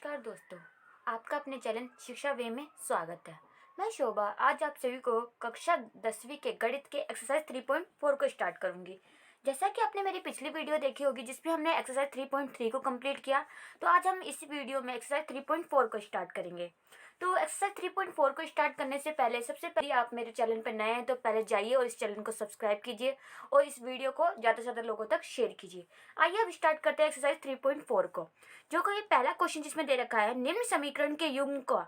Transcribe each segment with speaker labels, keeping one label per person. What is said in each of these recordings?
Speaker 1: नमस्कार दोस्तों, आपका अपने चैनल शिक्षा वे में स्वागत है। मैं शोभा आज आप सभी को कक्षा 10वीं के गणित के एक्सरसाइज 3.4 को स्टार्ट करूंगी। जैसा कि आपने मेरी पिछली वीडियो देखी होगी जिसमें हमने एक्सरसाइज 3.3 को कंप्लीट किया, तो आज हम इस वीडियो में एक्सरसाइज 3.4 को स्टार्ट करेंगे। तो एक्सरसाइज 3.4 को स्टार्ट करने से पहले सबसे पहले आप मेरे चैनल पर नए हैं तो पहले जाइए और इस चैनल को सब्सक्राइब कीजिए और इस वीडियो को ज़्यादा से ज़्यादा लोगों तक शेयर कीजिए। आइए अब स्टार्ट करते हैं एक्सरसाइज 3.4 को, जो कि पहला क्वेश्चन जिसमें दे रखा है, निम्न समीकरण के युग्म को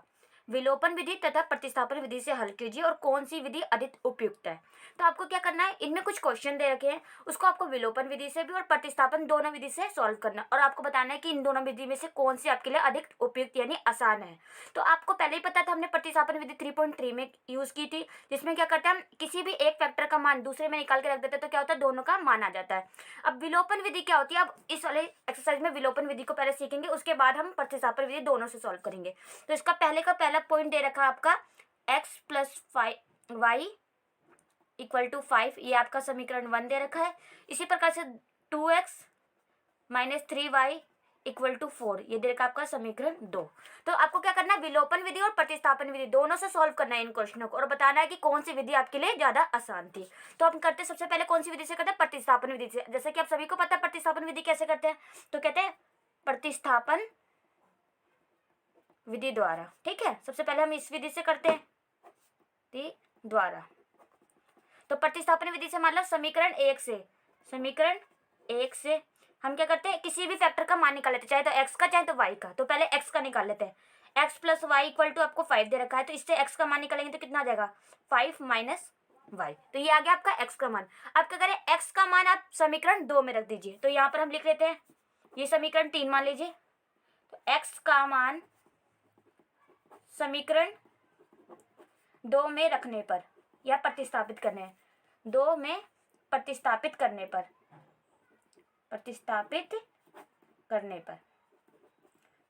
Speaker 1: विलोपन विधि तथा प्रतिस्थापन विधि से हल कीजिए और कौन सी विधि अधिक उपयुक्त है। तो आपको क्या करना है, इनमें कुछ क्वेश्चन दे रखे हैं, उसको आपको विलोपन विधि से भी और प्रतिस्थापन दोनों विधि से सॉल्व करना और आपको बताना है कि इन दोनों विधि में से कौन सी आपके लिए अधिक उपयुक्त यानी आसान है। तो आपको पहले ही पता था, हमने प्रतिस्थापन विधि 3.3 में यूज की थी, जिसमें क्या करते हैं, हम किसी भी एक फैक्टर का मान दूसरे में निकाल के रख देते हैं तो क्या होता है, दोनों का मान आ जाता है। अब विलोपन विधि क्या होती है, अब इस वाले एक्सरसाइज में विलोपन विधि को पहले सीखेंगे, उसके बाद हम प्रतिस्थापन विधि दोनों से सॉल्व करेंगे। तो इसका पहला पॉइंट दे रखा है आपका x plus y equal to 5, ये आपका समीकरण 1 दे रखा है। इसी प्रकार से 2x minus 3y equal to 4, ये दे रखा आपका समीकरण 2। तो आपको क्या करना है, विलोपन विधि और प्रतिस्थापन विधि दोनों से सॉल्व करना है इन क्वेश्चनों को और बताना है कि कौन सी विधि आपके लिए ज्यादा आसान थी। तो हम करते सबसे पहले कौन सी विधि से करते हैं, प्रतिस्थापन विधि से। जैसे कि आप सभी को पता है प्रतिस्थापन विधि कैसे करते हैं, तो कहते हैं प्रतिस्थापन विधि द्वारा। ठीक है, सबसे पहले हम इस विधि से करते हैं द्वारा। तो प्रतिस्थापन विधि से मतलब समीकरण 1 से हम क्या करते हैं, किसी भी फैक्टर का मान निकाल लेते हैं, चाहे तो x का चाहे तो y का। तो पहले x का निकाल लेते हैं। x plus y equal to आपको 5 दे रखा है, तो इससे x का मान निकालेंगे तो कितना आ जाएगा, 5 माइनस वाई। तो ये आ गया आपका x का मान। अब क्या करें, x का मान आप समीकरण 2 में रख दीजिए। तो यहाँ पर हम लिख लेते हैं, ये समीकरण 3 मान लीजिए। तो x का मान समीकरण 2 में रखने पर या प्रतिस्थापित करने, 2 में प्रतिस्थापित करने पर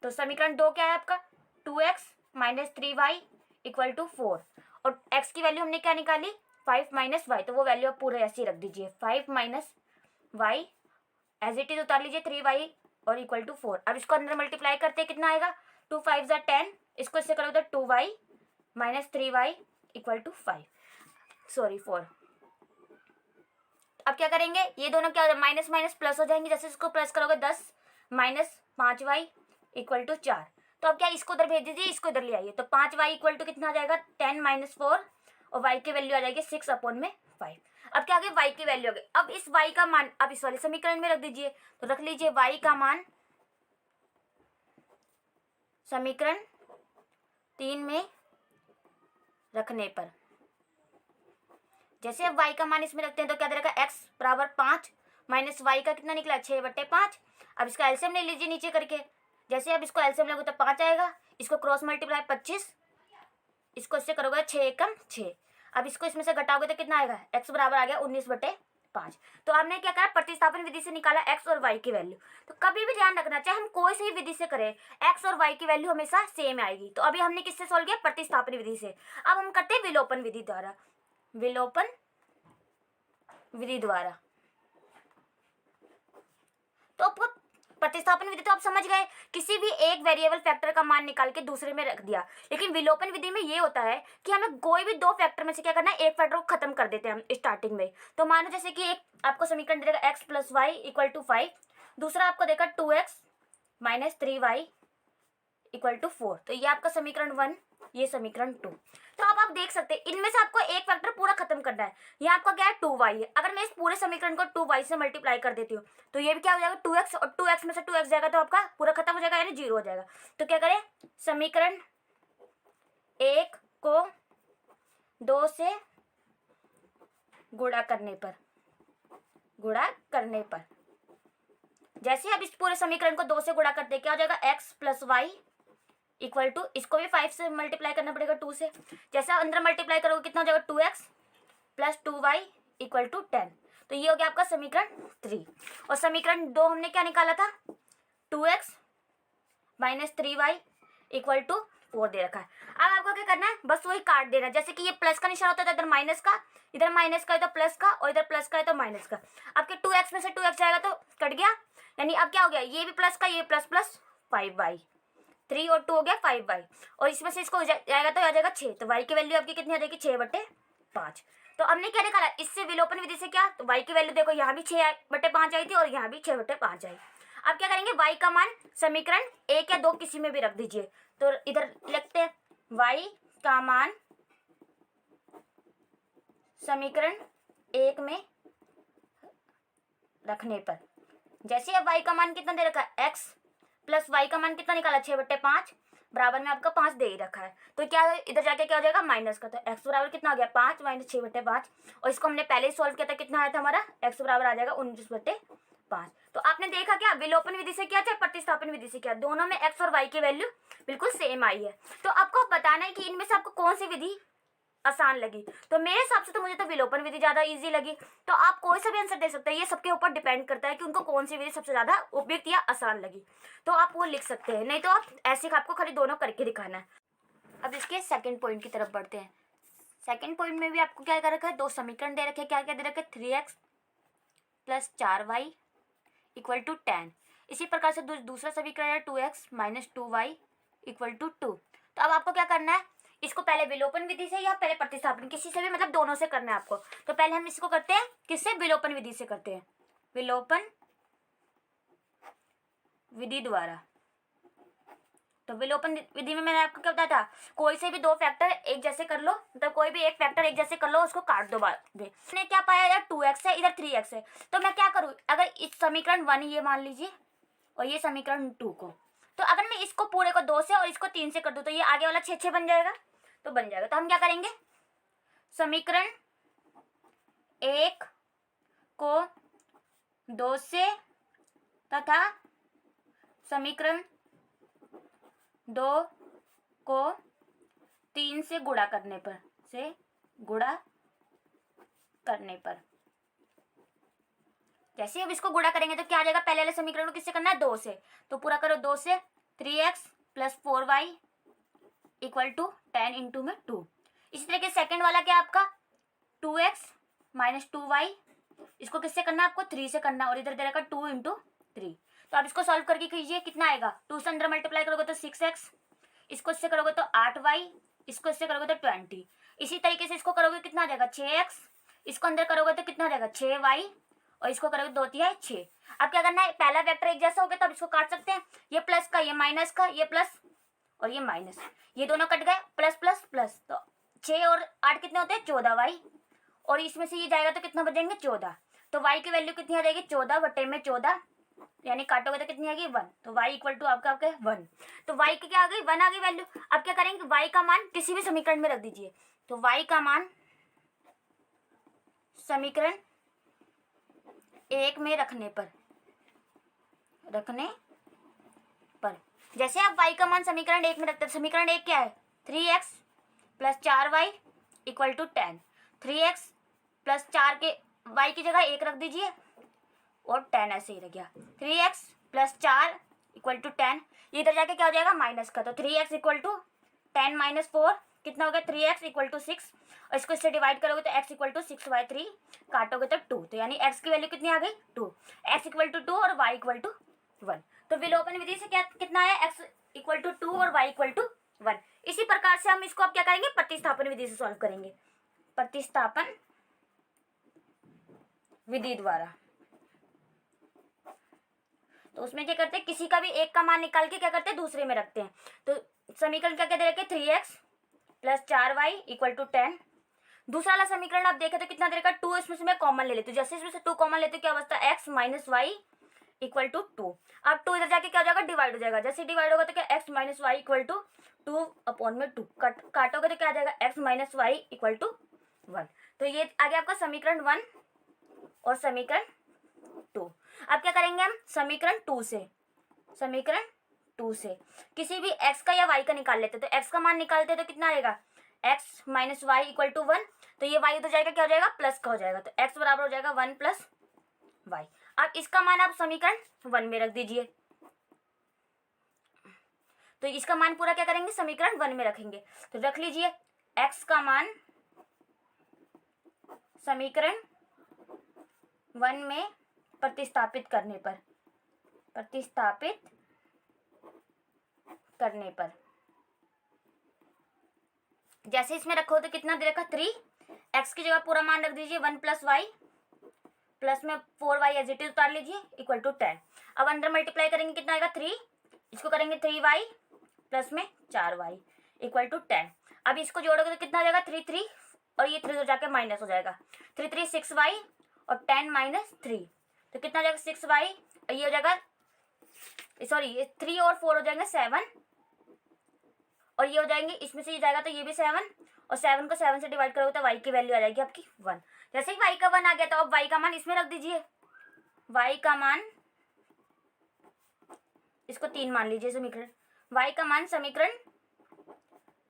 Speaker 1: तो समीकरण 2 क्या है आपका, 2x minus 3y equal to 4 और x की वैल्यू हमने क्या निकाली, 5 माइनस वाई। तो वो वैल्यू आप पूरे ऐसे ही रख दीजिए, 5 minus y as it is उतार लीजिए 3y और इक्वल टू 4। अब इसको अंदर मल्टीप्लाई करते कितना आएगा, 2 5 ज़ा 10, इसको इससे करोगे तो 2y minus 3y equal to 4। अब क्या करेंगे, ये दोनों क्या हो जाए, माइनस माइनस प्लस हो जाएंगे। जैसे इसको प्लस करोगे 10 माइनस 5y इक्वल टू 4। तो अब क्या, इसको उधर भेज दीजिए, इसको इधर ले आइए। तो 5y इक्वल टू कितना आ जाएगा, 10 माइनस 4 और y की वैल्यू आ जाएगी 6 अपॉन में 5। अब क्या आ गया, y की वैल्यू आ गई। अब इस y का मान अब इस वाले समीकरण में रख दीजिए। तो रख लीजिए y का मान समीकरण 3 में रखने पर, जैसे अब y का मान इसमें रखते हैं तो क्या दे रखा है, x बराबर 5 माइनस वाई का कितना निकला, 6/5। अब इसका एलसीएम ले लीजिए नीचे करके। जैसे अब इसको एलसीएम लोगे तो 5 आएगा, इसको क्रॉस मल्टीप्लाई 25, इसको इससे करोगे 6 एकम 6। अब इसको इसमें से घटाओगे तो कितना आएगा, x बराबर आ गया 19/5। तो आपने क्या करा, प्रतिस्थापन विधि से निकाला x और y की वैल्यू। तो कभी भी ध्यान रखना, चाहे हम कोई सी विधि से करें, x और y की वैल्यू हमेशा सेम आएगी। तो अभी हमने किससे सॉल्व किया, प्रतिस्थापन विधि से। अब हम करते हैं विलोपन विधि द्वारा। विलोपन विधि द्वारा तो आपको प्रतिस्थापन विधि तो आप समझ गए, किसी भी एक वेरिएबल फैक्टर का मान निकाल के दूसरे में रख दिया। लेकिन विलोपन विधि में ये होता है कि हमें कोई भी दो फैक्टर में से क्या करना है, एक फैक्टर को खत्म कर देते हैं हम स्टार्टिंग में। तो मानो जैसे कि एक आपको समीकरण दे देगा x plus y equal to 5, दूसरा आपको देगा 2x minus 3y equal to 4। तो ये आपका समीकरण 1, ये समीकरण 2। तो अब आप देख सकते हैं, इनमें से आपको एक फैक्टर पूरा खत्म करना है। ये आपका क्या है, 2y है। अगर मैं इस पूरे समीकरण को 2y से मल्टीप्लाई कर देती हूँ तो ये भी क्या हो जाएगा, 2x, और 2x में से 2x जाएगा तो आपका पूरा खत्म हो जाएगा यानी 0 हो जाएगा। तो क्या करें, समीकरण 1 को 2 से गुणा करने पर जैसे अब इस पूरे समीकरण को 2 से गुणा करते क्या हो जाएगा, x plus y equal to, इसको भी 5 से मल्टीप्लाई करना पड़ेगा 2 से। जैसा अंदर मल्टीप्लाई करोगे कितना हो जाएगा, 2x plus 2y equal to 10। तो ये हो गया आपका समीकरण 3। और समीकरण 2 हमने क्या निकाला था, 2x minus 3y equal to 4 दे रखा है। अब आपको क्या करना है, बस वही काट देना। जैसे कि ये प्लस का निशान होता है, इधर माइनस का, इधर माइनस का है तो प्लस का, और इधर प्लस का है तो माइनस का। आपके 2x में से 2x जाएगा तो कट गया, यानी अब क्या हो गया, ये भी प्लस का, ये प्लस प्लस 5y 3 और 2 हो गया 5y, और इसमें से इसको जाएगा तो आ जाएगा 6, तो y की वैल्यू आपकी कितनी आ जाएगी 6/5। तो हमने क्या निकाला इससे विलोपन विधि से, क्या, तो y की वैल्यू देखो यहाँ भी 6/5 आई थी और यहाँ भी 6/5 आई। अब क्या करेंगे, y का मान समीकरण 1 या 2 किसी में भी रख दीजिए। तो इधर लिखते हैं y का मान समीकरण 1 में रखने पर, जैसे अब y का मान कितना दे रखा है, x प्लस y का मान कितना निकाला 6/5, बराबर में आपका 5 दे ही रखा है, तो क्या इधर जाके क्या हो जाएगा माइनस का, तो x बराबर कितना आ गया 5 माइनस 6/5, और इसको हमने पहले ही सॉल्व किया था, कितना आया था हमारा, x बराबर आ जाएगा 19/5। तो आपने देखा क्या, विलोपन विधि से किया चाहे प्रतिस्थापन विधि से किया, दोनों में x और y की वैल्यू बिल्कुल सेम आई है। तो आपको बताना है कि इनमें से आपको कौन सी विधि आसान लगी। तो मेरे हिसाब से तो मुझे तो विलोपन विधि ज़्यादा इजी लगी। तो आप कोई सा भी आंसर दे सकते हैं, ये सबके ऊपर डिपेंड करता है कि उनको कौन सी विधि सबसे ज़्यादा उपयुक्त या आसान लगी, तो आप वो लिख सकते हैं, नहीं तो आप ऐसे आपको खाली दोनों करके दिखाना है। अब इसके सेकंड पॉइंट की तरफ बढ़ते हैं। सेकंड पॉइंट में भी आपको क्या कर रखा है, दो समीकरण दे रखे, क्या क्या दे रखे, 3x plus 4y equal to 10। इसी प्रकार से दूसरा समीकरण है 2x minus 2y equal to 2। तो अब आपको क्या करना है, इसको पहले विलोपन विधि से या पहले प्रतिस्थापन, किसी से भी, मतलब दोनों से करना है आपको। तो पहले हम इसको करते हैं किससे, विलोपन विधि से करते हैं, विलोपन विधि द्वारा। तो विलोपन विधि में मैंने आपको क्या बताया था, कोई से भी दो फैक्टर एक जैसे कर लो, मतलब कोई भी एक फैक्टर एक जैसे कर लो, उसको काट दो बाद में। मैंने क्या पाया, यार 2x है, इधर 3x है, तो मैं क्या करूँ, अगर इस समीकरण 1 ये मान लीजिए और ये समीकरण 2 को, तो अगर मैं इसको पूरे को 2 से और इसको 3 से कर दूँ, तो ये आगे वाला 6 बन जाएगा, तो बन जाएगा। तो हम क्या करेंगे, समीकरण 1 को 2 से तथा समीकरण 2 को 3 से गुणा करने पर, जैसे अब इसको गुणा करेंगे तो क्या आ जाएगा, पहले वाले समीकरण को किससे करना है, 2 से, तो पूरा करो 2 से, 3x plus 4y equal to 10 into में 2। इसी तरह के सेकंड वाला क्या आपका 2x माइनस 2y, इसको किससे करना है आपको 3 से करना, और इधर दे रखा 2 इंटू 3। तो आप इसको सॉल्व करके कीजिए, कितना आएगा, 2 से अंदर मल्टीप्लाई करोगे तो 6x, इसको इससे करोगे तो 8y, इसको इससे करोगे तो 20। इसी तरीके से इसको करोगे कितना आ जाएगा 6x, इसको अंदर करोगे तो कितना आ जाएगा 6y, और इसको करोगे 2 तिहाई 6। अब क्या करना है, पहला वेक्टर एक जैसा हो गया तो अब इसको काट सकते हैं, ये प्लस का ये माइनस का, ये प्लस और ये माइनस, ये दोनों कट गए, प्लस प्लस प्लस, तो 6 और 8 कितने होते हैं 14y, और इसमें से ये जाएगा तो कितना बचेंगे 14। तो y की वैल्यू कितनी आ जाएगी 14/14, यानी काटोगे तो कितनी आएगी 1, तो y इक्वल टू आपका 1। तो y की क्या आ गई 1 आ गई वैल्यू। अब क्या करेंगे, y का मान किसी भी समीकरण में रख दीजिए, तो y का मान समीकरण 1 में रखने पर, जैसे आप y का मान समीकरण 1 में रखते हैं, समीकरण 1 क्या है 3x plus 4y equal to 10। 3x plus 4 के y की जगह 1 रख दीजिए और 10 ऐसे ही रह गया, 3x प्लस 4 इक्वल टू 10, ये इधर जाके क्या हो जाएगा माइनस का, तो 3x इक्वल टू 10 माइनस 4 कितना हो गया 3x इक्वल टू 6, और इसको इससे डिवाइड करोगे तो x इक्वल टू 6/3, काटोगे तो 2, तो यानी x की वैल्यू कितनी आ गई 2, x इक्वल टू 2 और y इक्वल टू 1। तो विलोपन विधि से क्या कितना है, x इक्वल टू 2 और y इक्वल टू 1। इसी प्रकार से हम इसको अब क्या करेंगे, प्रतिस्थापन विधि से सॉल्व करेंगे, प्रतिस्थापन विधि द्वारा। तो उसमें क्या करते हैं, किसी का भी एक का मान निकाल के क्या करते हैं दूसरे में रखते हैं। तो समीकरण क्या क्या दे रखे 3x plus 4y equal to 10। दूसरा वाला समीकरण आप देखें तो कितना दे रखा 2, इसमें से मैं कॉमन ले लेती हूँ, जैसे इसमें से 2 कॉमन लेते क्या बचता है x minus y equal to 2। अब 2 इधर जाके क्या हो जाएगा डिवाइड हो जाएगा, जैसे डिवाइड होगा तो क्या x minus y equal to 2/2, काटोगे तो क्या आ जाएगा x minus y equal to 1। तो ये आ गया आपका समीकरण 1 और समीकरण 2। अब क्या करेंगे हम समीकरण 2 से किसी भी x का या y का निकाल लेते, तो x का मान निकालते तो कितना आएगा x minus y equal to 1, तो ये y उधर जाएगा क्या हो जाएगा प्लस का हो जाएगा, तो x बराबर हो जाएगा 1 प्लस वाई। अब इसका मान आप समीकरण 1 में रख दीजिए, तो इसका मान पूरा क्या करेंगे समीकरण 1 में रखेंगे, तो रख लीजिए x का मान समीकरण 1 में प्रतिस्थापित करने करने पर, जैसे इसमें रखो तो कितना दे रखा 3, एक्स की जगह पूरा मान रख दीजिए 1 + y, प्लस में 4y एज इट इज उतार लीजिए इक्वल टू 10। अब अंदर मल्टीप्लाई करेंगे कितना आएगा 3, इसको करेंगे 3y प्लस में 4y इक्वल टू 10। अब इसको जोड़ोगे तो कितना आ जाएगा 3 3 और ये 3 तो जाके माइनस हो जाएगा, 3 3 6y और 10 - 3 तो कितना हो जाएगा 6y, ये हो जाएगा सॉरी ये 3 और 4 हो जाएंगे 7 और ये हो जाएंगे, इसमें से ये जाएगा तो ये भी 7 और 7 को 7 से डिवाइड करोगे तो y की वैल्यू आ जाएगी आपकी 1। जैसे ही y का 1 आ गया तो अब y का मान इसमें रख दीजिए, y का मान इसको 3 मान लीजिए समीकरण, y का मान समीकरण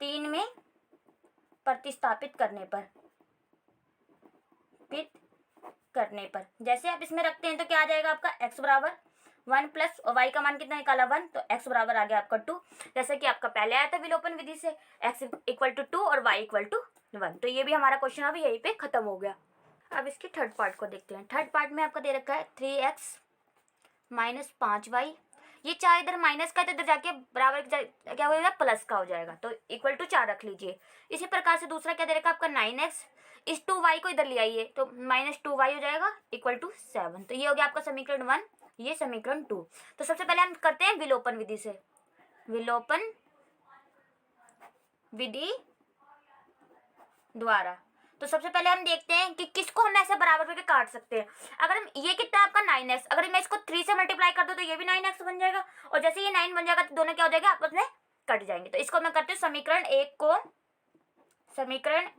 Speaker 1: 3 में प्रतिस्थापित करने पर जैसे आप इसमें रखते हैं तो क्या आ जाएगा आपका x बराबर 1 प्लस और y का मान कितना निकाला 1 तो x बराबर आ गया आपका 2, जैसा कि आपका पहले आया था विलोपन विधि से x = 2 और y = 1। तो ये भी हमारा क्वेश्चन अभी यहीं पे खत्म हो गया। अब इसकी थर्ड पार्ट को देखते हैं। थर्ड पार्ट में आपका दे रखा है 3x - 5y, ये 4 इधर माइनस का तो इधर जाके बराबर क्या हो जाएगा प्लस का हो जाएगा, तो इक्वल टू 4 रख लीजिए। इसी प्रकार से दूसरा क्या दे रखा आपका 9x, इस 2y को इधर ले आइए तो -2y हो जाएगा इक्वल टू 7। तो ये हो गया आपका समीकरण 1, ये समीकरण 2। तो सबसे पहले हम करते हैं विलोपन विधि से, विलोपन विधि द्वारा। तो सबसे पहले हम देखते हैं कि किसको हम ऐसे बराबर करके काट सकते हैं। अगर हम ये कितना है आपका 9x, अगर मैं इसको 3 से मल्टीप्लाई कर दूं तो ये भी 9x बन जाएगा और जैसे ये 9 बन जाएगा तो दोनों क्या हो जाएगा आपस में कट जाएंगे। तो इसको मैं करती हूँ समीकरण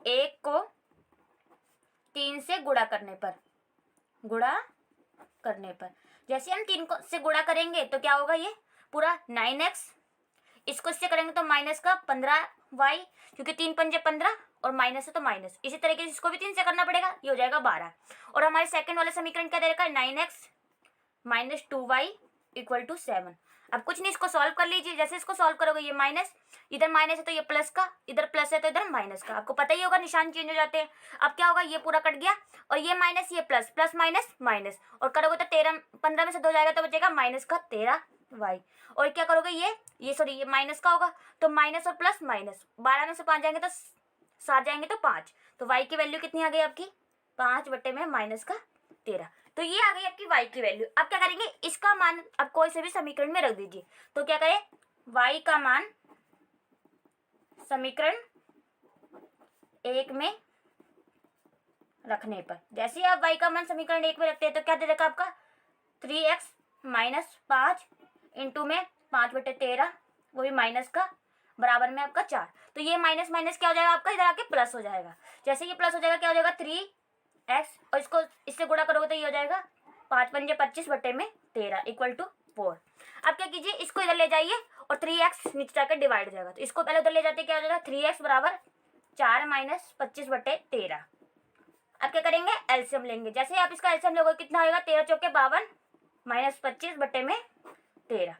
Speaker 1: 1 को 3 से गुणा करने पर जैसे हम 3 से गुणा करेंगे तो क्या होगा, ये पूरा 9x, इसको इससे करेंगे तो माइनस का 15y, क्योंकि 3 × 5 = 15 और माइनस है तो माइनस, इसी तरीके से इसको भी 3 से करना पड़ेगा, ये हो जाएगा 12। और हमारे सेकंड वाला समीकरण क्या दे रखा है 9x - 2y = 7। अब कुछ नहीं, इसको सॉल्व कर लीजिए। जैसे इसको सॉल्व करोगे ये माइनस, इधर माइनस है तो ये प्लस का, इधर प्लस है तो इधर माइनस का, आपको पता ही होगा निशान चेंज हो जाते हैं। अब क्या होगा, ये पूरा कट गया और ये माइनस ये प्लस, प्लस माइनस माइनस, और करोगे तो 15 में से 2 जाएगा तो बचेगा -13y। और क्या करोगे, ये सॉरी ये माइनस का होगा तो माइनस और प्लस माइनस, 12 में से 5 जाएंगे तो 7 जाएंगे तो 5, तो y की वैल्यू कितनी आ गई आपकी 5/13। तो ये आ गई आपकी y की वैल्यू। अब क्या करेंगे, इसका मान अब कोई से भी समीकरण में रख दीजिए। तो क्या करें, y का मान समीकरण 1 में रखने पर, जैसे ही आप y का मान समीकरण 1 में रखते हैं तो क्या दे रखा आपका 3x - 5 इंटू में 5/13, वो भी माइनस का, बराबर में आपका 4। तो ये माइनस माइनस क्या हो जाएगा आपका, इधर आके प्लस हो जाएगा। जैसे ये प्लस हो जाएगा क्या हो जाएगा 3x और इसको इससे गुणा करोगे तो ये हो जाएगा 5 × 5 = 25/13 = 4। अब क्या कीजिए, इसको इधर ले जाइए और 3x नीचे जाकर डिवाइड हो जाएगा, तो इसको पहले उधर ले जाते क्या हो जाएगा 3x बराबर 4 - 25/13। अब क्या करेंगे, एलसीएम लेंगे। जैसे आप इसका एलसीएम लोगे कितना आएगा 13 × 4 = 52 -25/13।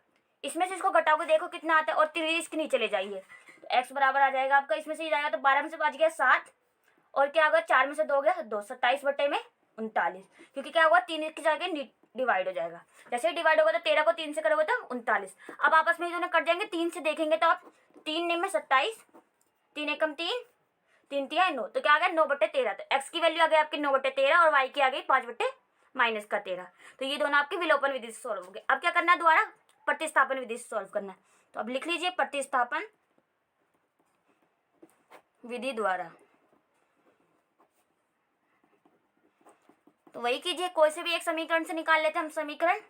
Speaker 1: इसमें से इसको घटाओगे देखो कितना आता है और 3 इसके नीचे ले जाइए तो x बराबर आ जाएगा आपका, इसमें से ही जाएगा तो 12 में से 5 गया 7 और क्या होगा 4 में से 2 गया 2, 27/39, क्योंकि क्या होगा 3 की जगह डिवाइड हो जाएगा। जैसे ही डिवाइड होगा तो 13 को 3 से करोगे तो 39। अब आपस में दोनों कट जाएंगे, 3 से देखेंगे तो आप 3 9 में 27, 3 एकम 3, 3 तिया 9, तो क्या आ गया 9/13। तो x की वैल्यू आ गई आपकी 9/13 और y की आ गई 5/-13। तो ये दोनों आपकी विलोपन विधि से सॉल्व हो गए। अब क्या करना है, दोबारा प्रतिस्थापन विधि से सॉल्व करना है। तो अब लिख लीजिए प्रतिस्थापन विधि द्वारा। तो वही कीजिए, कोई से भी एक समीकरण से निकाल लेते हैं हम समीकरण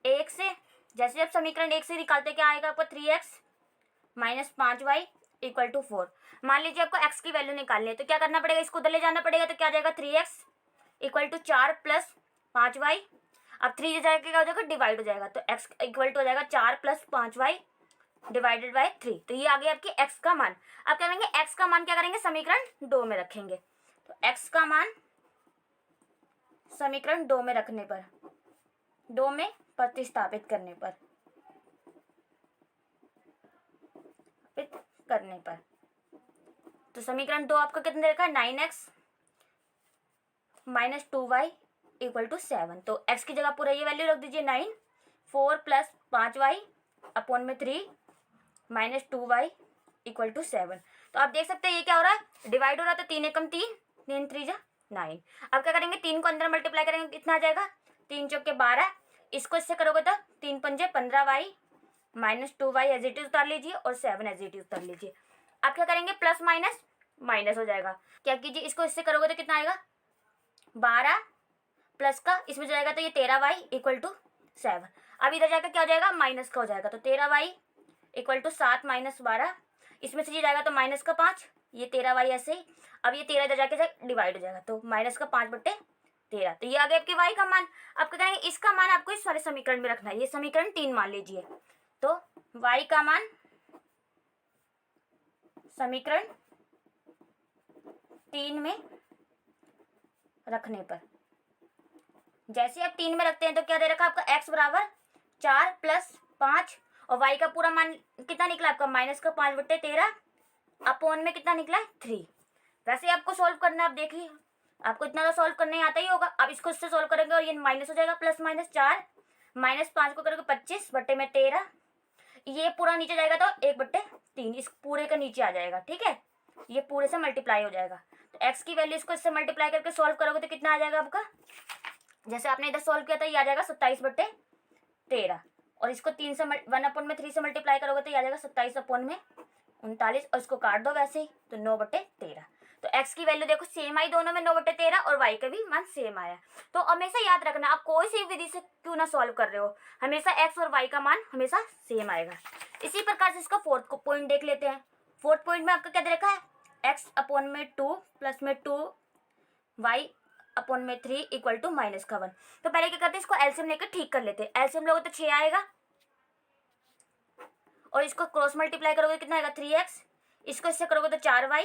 Speaker 1: 1 से। जैसे आप समीकरण 1 से निकालते क्या आएगा आपको 3x - 5y = 4। मान लीजिए आपको x की वैल्यू निकालनी है तो क्या करना पड़ेगा, इसको उधर ले जाना पड़ेगा, तो क्या आ जाएगा 3x = 4 + 5y। अब 3 जाएगा क्या हो जाएगा डिवाइड हो जाएगा, तो x = हो जाएगा 4 + 5y / 3। तो ये आ गया आपकी x का मान। अब क्या करेंगे, x का मान क्या करेंगे समीकरण 2 में रखेंगे। तो x का मान समीकरण 2 में रखने पर, 2 में प्रतिस्थापित करने पर तो समीकरण 2 आपका कितना रखा है 9x - 2y = 7। तो x की जगह पूरा ये वैल्यू रख दीजिए 9, 4 + 5y / 3 -2y = 7। तो आप देख सकते हैं ये क्या हो रहा है, डिवाइड हो रहा है। तो 3 एकम 3, 3 3 जा 9। अब क्या करेंगे, 3 को अंदर मल्टीप्लाई करेंगे, कितना आ जाएगा, 3 चौके 12। इसको इससे करोगे तो 3 पंजे 15y -2y as it is उतार लीजिए और 7 एज इट इज उतार लीजिए। अब क्या करेंगे, प्लस माइनस माइनस हो जाएगा। क्या कीजिए, इसको इससे करोगे तो कितना आएगा, 12 प्लस का इसमें जाएगा तो ये 13y = 7। अब इधर जाकर क्या हो जाएगा, माइनस का हो जाएगा। तो 13y = 7 - 12, इसमें से ये जाएगा तो माइनस का 5, ये 13y ऐसे ही। अब ये 13 इधर जाके डिवाइड हो जाएगा, तो -5/13। तो ये आ गया आपके y का मान। अब क्या करेंगे, इसका मान आपको इस वाले समीकरण में रखना है। ये समीकरण 3 मान लीजिए। तो y का मान समीकरण 3 में रखने पर, जैसे आप 3 में रखते हैं तो क्या दे रखा आपका, x = 4 + 5 और y का पूरा मान कितना निकला आपका, -5/13 अपॉन में कितना निकला है, 3। वैसे आपको सॉल्व करना है, आप देखिए आपको इतना तो सॉल्व करने आता ही होगा। अब इसको इससे सॉल्व करेंगे और ये माइनस हो जाएगा, प्लस माइनस 4 -5 को करोगे 25/13। ये पूरा नीचे जाएगा तो 1/3, इस पूरे का नीचे आ जाएगा, ठीक है। ये पूरे से मल्टीप्लाई हो जाएगा। तो x की वैल्यू इसको इससे मल्टीप्लाई करके सॉल्व करोगे तो कितना आ जाएगा आपका, जैसे आपने इधर सॉल्व किया था ये आ जाएगा 27/13 और इसको 1/3 से मल्टीप्लाई करोगे तो ये आ जाएगा 27/39 और इसको काट दो वैसे ही, तो 9/13। तो x की वैल्यू देखो सेम आई दोनों में, 9/13 और y का भी मान सेम आया। तो हमेशा याद रखना, आप कोई सी विधि से क्यों ना सॉल्व कर रहे हो, हमेशा x और y का मान हमेशा सेम आएगा। इसी प्रकार से इसका फोर्थ पॉइंट देख लेते हैं। फोर्थ पॉइंट में आपका क्या दे रखा है, x/2 प्लस में 2 y/3 = -1। तो पहले क्या करते हैं, इसको एलसीएम लेकर ठीक कर लेते हैं। एलसीएम लोगे तो 6 आएगा और इसको क्रॉस मल्टीप्लाई करोगे कितना आएगा, 3x। इसको इससे करोगे तो 4y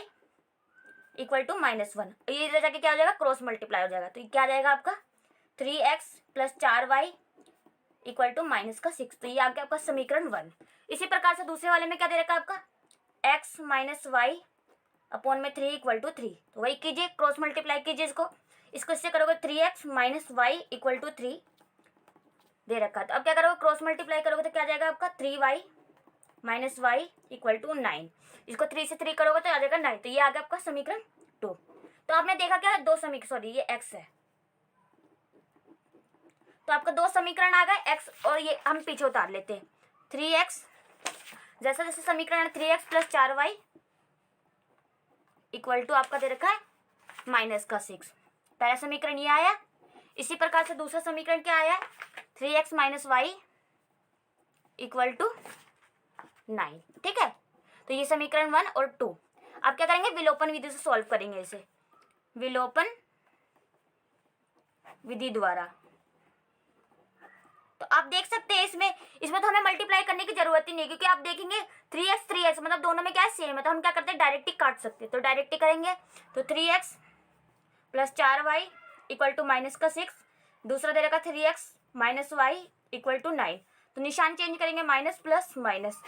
Speaker 1: = -1। ये इधर जाके क्या हो जाएगा, क्रॉस मल्टीप्लाई हो जाएगा। तो ये क्या आ जाएगा आपका, 3x + 4y = -6। तो ये आ गया आपका समीकरण 1। इसी प्रकार से दूसरे वाले में क्या दे रखा है आपका, x - y/3 = 3। तो वही कीजिए, क्रॉस मल्टीप्लाई कीजिए इसको इससे करोगे 3x - y = 3 दे रखा। तो अब क्या करोगे, क्रॉस मल्टीप्लाई करोगे तो क्या आ जाएगा आपका, 3y - y = 9। इसको 3 से 3 करोगे तो आ जाएगा 9। तो ये आ गया आपका समीकरण 2। तो आपने देखा क्या है, ये x है। तो आपका 2 समीकरण आ गए, x और ये हम पीछे उतार लेते हैं। 3x जैसा जैसे समीकरण 3x + 4y = आपका दे रखा है -6। पहला समीकरण ये आया। इसी प्रकार से दूसरा समीकरण क्या आया, 3x - y = 9, ठीक है। तो ये समीकरण 1 और 2। अब क्या करेंगे, विलोपन विधि से सॉल्व करेंगे इसे, विलोपन विधि द्वारा। तो आप देख सकते हैं इसमें तो हमें मल्टीप्लाई करने की जरूरत ही नहीं, क्योंकि आप देखेंगे 3x मतलब दोनों में क्या है, सेम है। तो हम क्या करते हैं, डायरेक्ट ही काट सकते हैं। तो डायरेक्ट ही करेंगे। तो 3x + 4y = -6। दूसरा दे रखा 3x - y = 9। तो निशान चेंज करेंगे, माइनस प्लस माइनस,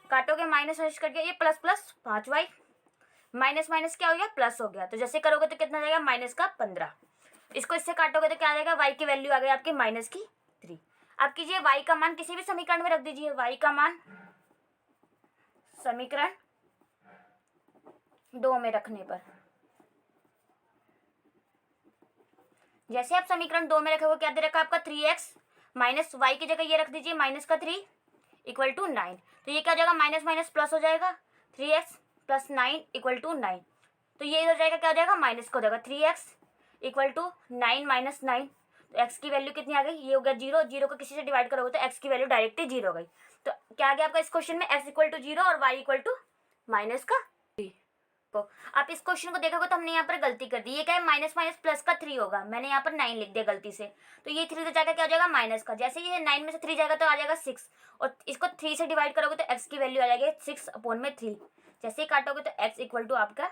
Speaker 1: काटोगे माइनस माइनस करके ये plus plus 5y, minus minus क्या हो गया, प्लस हो गया। तो जैसे करोगे तो कितना जाएगा, -15। इसको इससे काटोगे तो क्या आ जाएगा, y की वैल्यू आ गई आपकी -3। अब कीजिए y का मान किसी भी समीकरण में रख दीजिए। y का मान समीकरण 2 में रखने पर, जैसे आप समीकरण 2 में रखोगे क्या दे रखा आपका, 3x - y की जगह ये रख दीजिए -3 = 9। तो ये क्या हो जाएगा, माइनस माइनस प्लस हो जाएगा, 3x + 9 = 9। तो ये हो जाएगा, क्या हो जाएगा, माइनस का हो जाएगा, 3x = 9 - 9। तो x की वैल्यू कितनी आ गई, ये हो गया 0। 0 को किसी से डिवाइड करोगे तो x की वैल्यू डायरेक्ट ही 0 हो गई। तो क्या आ गया आपका इस क्वेश्चन में, x = 0 और y = -3। तो आप इस क्वेश्चन को देखोगे तो हमने यहाँ पर गलती कर दी। ये क्या है, माइनस माइनस प्लस का 3 होगा, मैंने यहाँ पर 9 लिख दिया गलती से। तो ये 3 से जाकर क्या हो जाएगा, माइनस का। जैसे ये 9 में से 3 जाएगा तो आ जाएगा 6 और इसको 3 से डिवाइड करोगे तो x की वैल्यू आ जाएगी 6/3। जैसे ही काटोगे तो x = आपका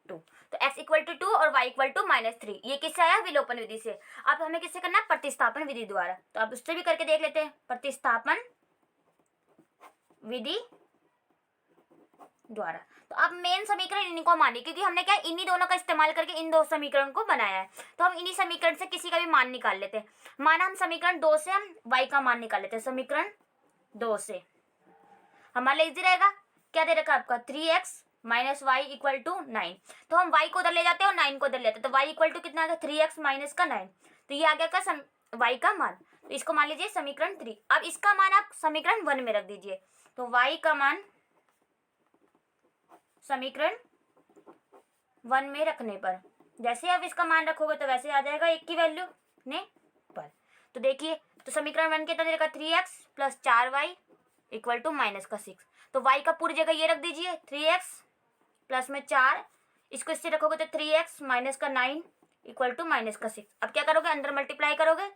Speaker 1: 2। तो x = 2 और y = -3। ये किससे आया, विलोपन विधि से। अब हमें किससे करना है, प्रतिस्थापन विधि द्वारा। तो आप उससे भी करके देख लेते हैं, प्रतिस्थापन विधि द्वारा। तो अब मेन समीकरण इन्हीं को मानिए, क्योंकि हमने क्या इन्हीं दोनों का इस्तेमाल करके इन दो समीकरण को बनाया है। तो हम इन्हीं समीकरण से किसी का भी मान निकाल लेते हैं। माना हम समीकरण 2 से हम y का मान निकाल लेते हैं। समीकरण 2 से हमारे लिए इजी रहेगा। क्या दे रखा है आपका 3x minus y equal to 9। तो हम y को उधर ले जाते हैं और 9 को उधर लेते हैं, तो y इक्वल टू कितना आ गया 3x माइनस का 9। तो ये आ गया का y का मान। तो इसको मान लीजिए समीकरण 3। अब इसका मान आप समीकरण 1 में रख दीजिए। तो y का मान समीकरण 1 में रखने पर जैसे आप इसका मान रखोगे तो वैसे आ जाएगा एक की वैल्यू ने पर। तो देखिए, तो समीकरण 1 कितना दे रखा 3x plus 4y equal to minus का 6। तो y का पूरी जगह ये रख दीजिए 3x प्लस में 4, इसको इससे रखोगे तो 3x माइनस का 9 इक्वल टू माइनस का 6। अब क्या करोगे, अंदर मल्टीप्लाई करोगे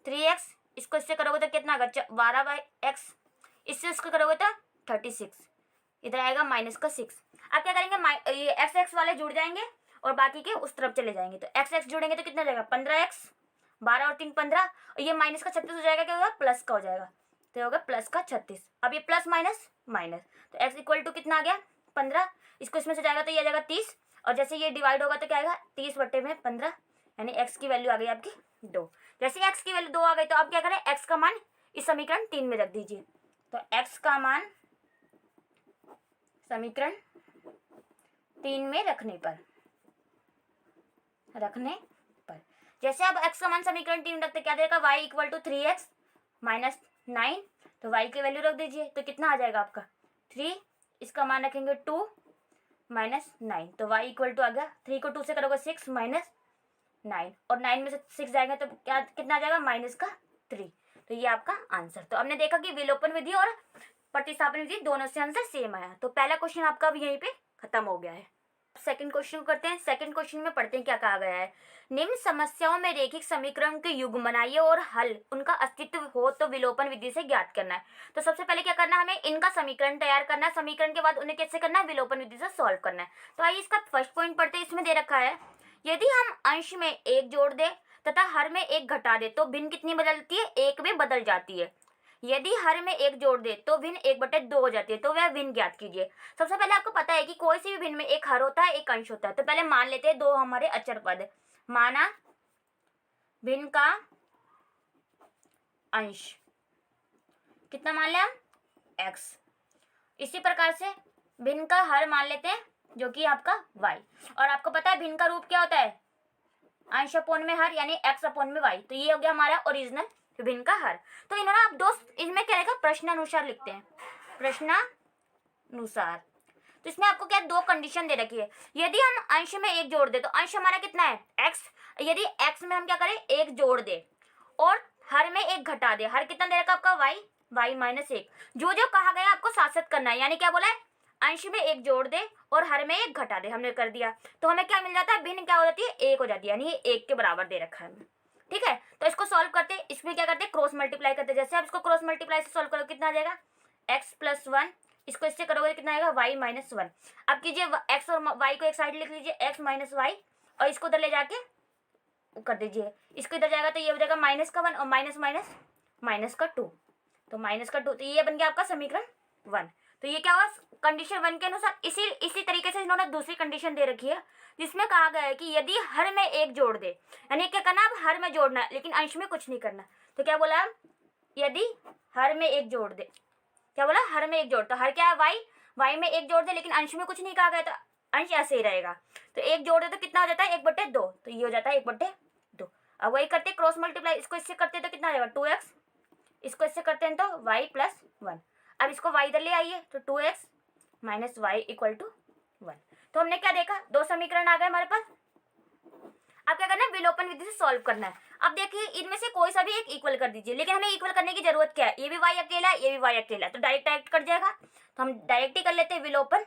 Speaker 1: 3x, इसको इससे करोगे तो कितना आएगा 12/x, इससे इसको करोगे तो 36, इधर आएगा माइनस का 6। अब क्या करेंगे, ये एक्स एक्स वाले जुड़ जाएंगे और बाकी के उस तरफ चले जाएंगे। तो एक्स एक्स जुड़ेंगे तो कितना जाएगा 15x, 12 और 3 15, और ये माइनस का 36 हो जाएगा, क्या होगा प्लस का हो जाएगा, तो होगा प्लस का 36। अब ये प्लस माइनस माइनस, तो x इक्वल टू कितना आ गया 15, इसको इसमें से जाएगा तो ये आ जाएगा 30, और जैसे ये डिवाइड होगा तो क्या आएगा 30/15, यानी x की वैल्यू आ गई आपकी 2। जैसे x की वैल्यू 2 आ गई तो अब क्या करें, x का मान इस समीकरण 3 में रख दीजिए। तो x का मान समीकरण 3 में रखने पर जैसे अब x का मान समीकरण 3 रखते क्या देगा, y equal to 3x minus 9, तो y की वैल्यू रख दीजिए तो कितना आ जाएगा आपका 3, इसका मान रखेंगे 2 माइनस 9, तो y इक्वल टू आ गया 3 को 2 से करोगे 6 माइनस 9, और 9 में से 6 जाएगा तो क्या कितना आ जाएगा माइनस का 3। तो ये आपका आंसर। तो हमने देखा कि विलोपन विधि और प्रतिस्थापन विधि दोनों से आंसर सेम आया। तो पहला क्वेश्चन आपका भी यहीं पे खत्म हो गया है। सेकंड क्वेश्चन करते हैं। सेकंड क्वेश्चन में पढ़ते हैं क्या कहा गया है। निम्न समस्याओं में रेखिक समीकरण के युग्म बनाइए और हल उनका अस्तित्व हो तो विलोपन विधि से ज्ञात करना है। तो सबसे पहले क्या करना है, हमें इनका समीकरण तैयार करना है, समीकरण के बाद उन्हें कैसे करना है, विलोपन विधि से सॉल्व करना है। तो आइए इसका फर्स्ट पॉइंट पढ़ते हैं। इसमें दे रखा है यदि हम अंश में 1 जोड़ दे तथा हर में 1 घटा दे तो भिन्न कितनी बदलती है, 1 में बदल जाती है। यदि हर में 1 जोड़ दे तो भिन्न 1/2 हो जाती है। तो वह भिन्न ज्ञात कीजिए। सबसे पहले आपको पता है कि कोई सी भी भिन्न में एक हर होता है, एक अंश होता है। तो पहले मान लेते हैं 2 हमारे अचर पद है। माना भिन्न का अंश कितना मान लिया हम, x। इसी प्रकार से भिन्न का हर मान लेते हैं जो कि आपका y। और आपको पता है भिन्न का रूप क्या होता है, अंश अपोन में हर, यानी x अपोन में y। तो ये हो गया हमारा ओरिजिनल भिन्न का हर। तो इन्होंने आप दो इसमें क्या लिखा, प्रश्नानुसार लिखते हैं, प्रश्नानुसार। तो इसमें आपको क्या दो कंडीशन दे रखी है। यदि हम अंश में 1 जोड़ दे तो अंश हमारा कितना है x। यदि x में हम क्या करें 1 जोड़ दे और हर में 1 घटा दे, हर कितना दे रखा आपका y माइनस 1। जो जो कहा गया आपको साथ साथ करना है, यानी क्या बोला है, अंश में 1 जोड़ दे और हर में 1 घटा दे, हमने कर दिया। तो हमें क्या मिल जाता है, भिन्न क्या हो जाती है 1 हो जाती है, यानी ये 1 के बराबर दे रखा है। ठीक है, तो इसको सॉल्व करते, इसमें क्या करते हैं क्रॉस मल्टीप्लाई करते। जैसे आप इसको क्रॉस मल्टीप्लाई से सॉल्व करोगे कितना आ जाएगा x प्लस 1, इसको इससे करोगे कितना आएगा y माइनस 1। अब कीजिए x और y को एक साइड लिख लीजिए, x माइनस वाई, और इसको उधर ले जाके कर दीजिए, इसको इधर जाएगा तो ये हो जाएगा माइनस का 1 और माइनस माइनस माइनस का 2, तो माइनस का 2। तो ये बन गया आपका समीकरण 1। तो ये क्या हुआ, कंडीशन 1 के अनुसार। इसी तरीके से इन्होंने दूसरी कंडीशन दे रखी है जिसमें कहा गया है कि यदि हर में 1 जोड़ दे, यानी क्या करना, अब हर में जोड़ना है लेकिन अंश में कुछ नहीं करना। तो क्या बोला, यदि हर में 1 जोड़ दे, क्या बोला, हर में 1 जोड़, तो हर क्या है y में 1 जोड़ दे लेकिन अंश में कुछ नहीं कहा गया, तो अंश ऐसे ही रहेगा। तो 1 जोड़ दे तो कितना हो जाता है 1/2, तो ये हो जाता है 1/2। अब वही करते क्रॉस मल्टीप्लाई, इसको इससे करते तो कितना आ जाएगा 2x, इसको इससे करते हैं तो y प्लस 1। अब इसको y इधर ले आइए तो 2x minus y equal to 1। तो हमने क्या देखा, दो समीकरण आ गए हमारे पास। अब क्या करना है, विलोपन विधि से सॉल्व करना है। अब देखिए इनमें से कोई सा भी एक इक्वल कर दीजिए, लेकिन हमें इक्वल करने की जरूरत क्या है, ये भी y अकेला है, ये भी y अकेला है, तो डायरेक्ट कट जाएगा। तो हम डायरेक्ट ही कर लेते हैं विलोपन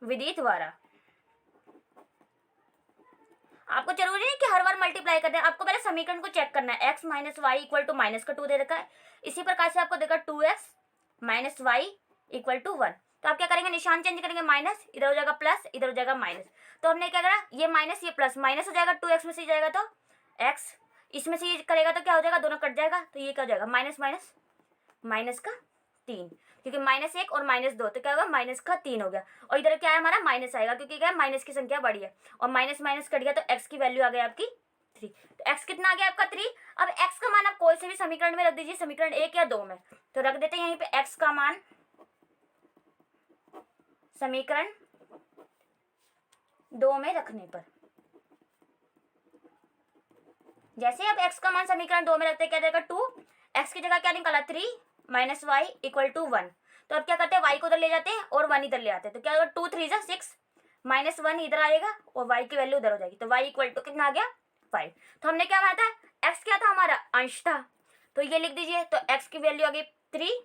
Speaker 1: विधि द्वारा। आपको जरूरी नहीं कि हर बार मल्टीप्लाई करना है, आपको पहले समीकरण को चेक करना है। x minus y equal to minus का 2 दे रखा है, इसी प्रकार से आपको देखा 2x minus y equal to 1। तो आप क्या करेंगे, निशान चेंज करेंगे, माइनस इधर हो जाएगा प्लस, इधर हो जाएगा माइनस। तो हमने क्या करा, ये माइनस ये प्लस, माइनस हो जाएगा 2x में से जाएगा तो x, इसमें से ये करेगा तो क्या हो जाएगा, दोनों कट जाएगा, तो ये क्या हो जाएगा माइनस माइनस माइनस का 3, क्योंकि -1 और -2 तो क्या होगा माइनस का 3 हो गया। और इधर क्या है हमारा माइनस आएगा, क्योंकि क्या है माइनस की संख्या बड़ी है और माइनस माइनस कट गया तो x की वैल्यू आ गई आपकी 3। तो x कितना आ गया आपका 3। अब x का मान आप कोई से भी समीकरण में रख दीजिए, समीकरण 1 या 2 में। तो रख देते हैं यहीं पे x का मान समीकरण 2 में रखने पर। जैसे अब x का मान समीकरण 2 में रखते हैं क्या देगा 2, x की जगह क्या निकाला 3 माइनस वाई इक्वल टू 1। तो अब क्या करते हैं y को उधर ले जाते हैं और 1 इधर ले आते हैं, तो क्या होगा 2 3 जा 6 माइनस 1 इधर आएगा और y की वैल्यू उधर हो जाएगी, तो y इक्वल टू कितना आ गया 5। तो हमने क्या माना था, x क्या था हमारा अंश था, तो ये लिख दीजिए, तो x की वैल्यू आ गई 3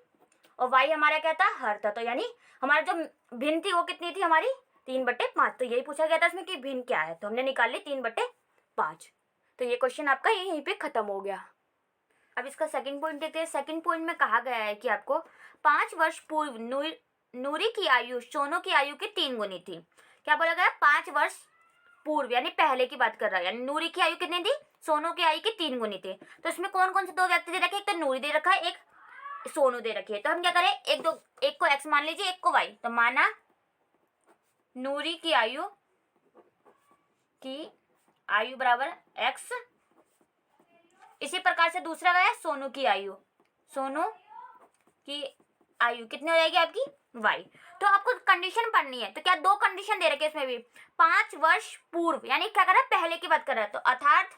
Speaker 1: और y हमारा क्या था हर था, तो यानी हमारा जो भिन्न थी वो कितनी थी हमारी 3/5। तो यही पूछा गया था इसमें कि भिन्न क्या है, तो हमने निकाल ली 3/5। तो ये क्वेश्चन आपका यहीं पे खत्म हो गया। अब इसका सेकंड पॉइंट देखते हैं। सेकंड पॉइंट में कहा गया है कि आपको 5 वर्ष पूर्व नूरी की आयु सोनू की आयु की 3 गुनी थी। क्या बोला गया, 5 वर्ष पूर्व यानी पहले की बात कर रहा है, यानी नूरी की आयु कितनी थी, सोनू की आयु की 3 गुनी थी। तो इसमें कौन कौन से दो व्यक्ति दे रखे, एक तो नूरी दे रखा है, एक सोनू दे रखी है। तो हम क्या करें, एक को x मान लीजिए, एक को y। तो माना नूरी की आयु बराबर x, इसी प्रकार से दूसरा गया सोनू की आयु कितनी हो जाएगी आपकी y। तो आपको कंडीशन पढ़नी है, तो क्या दो कंडीशन दे रखे इसमें भी, 5 वर्ष पूर्व यानी क्या कर रहा है पहले की बात कर रहा है, तो अर्थात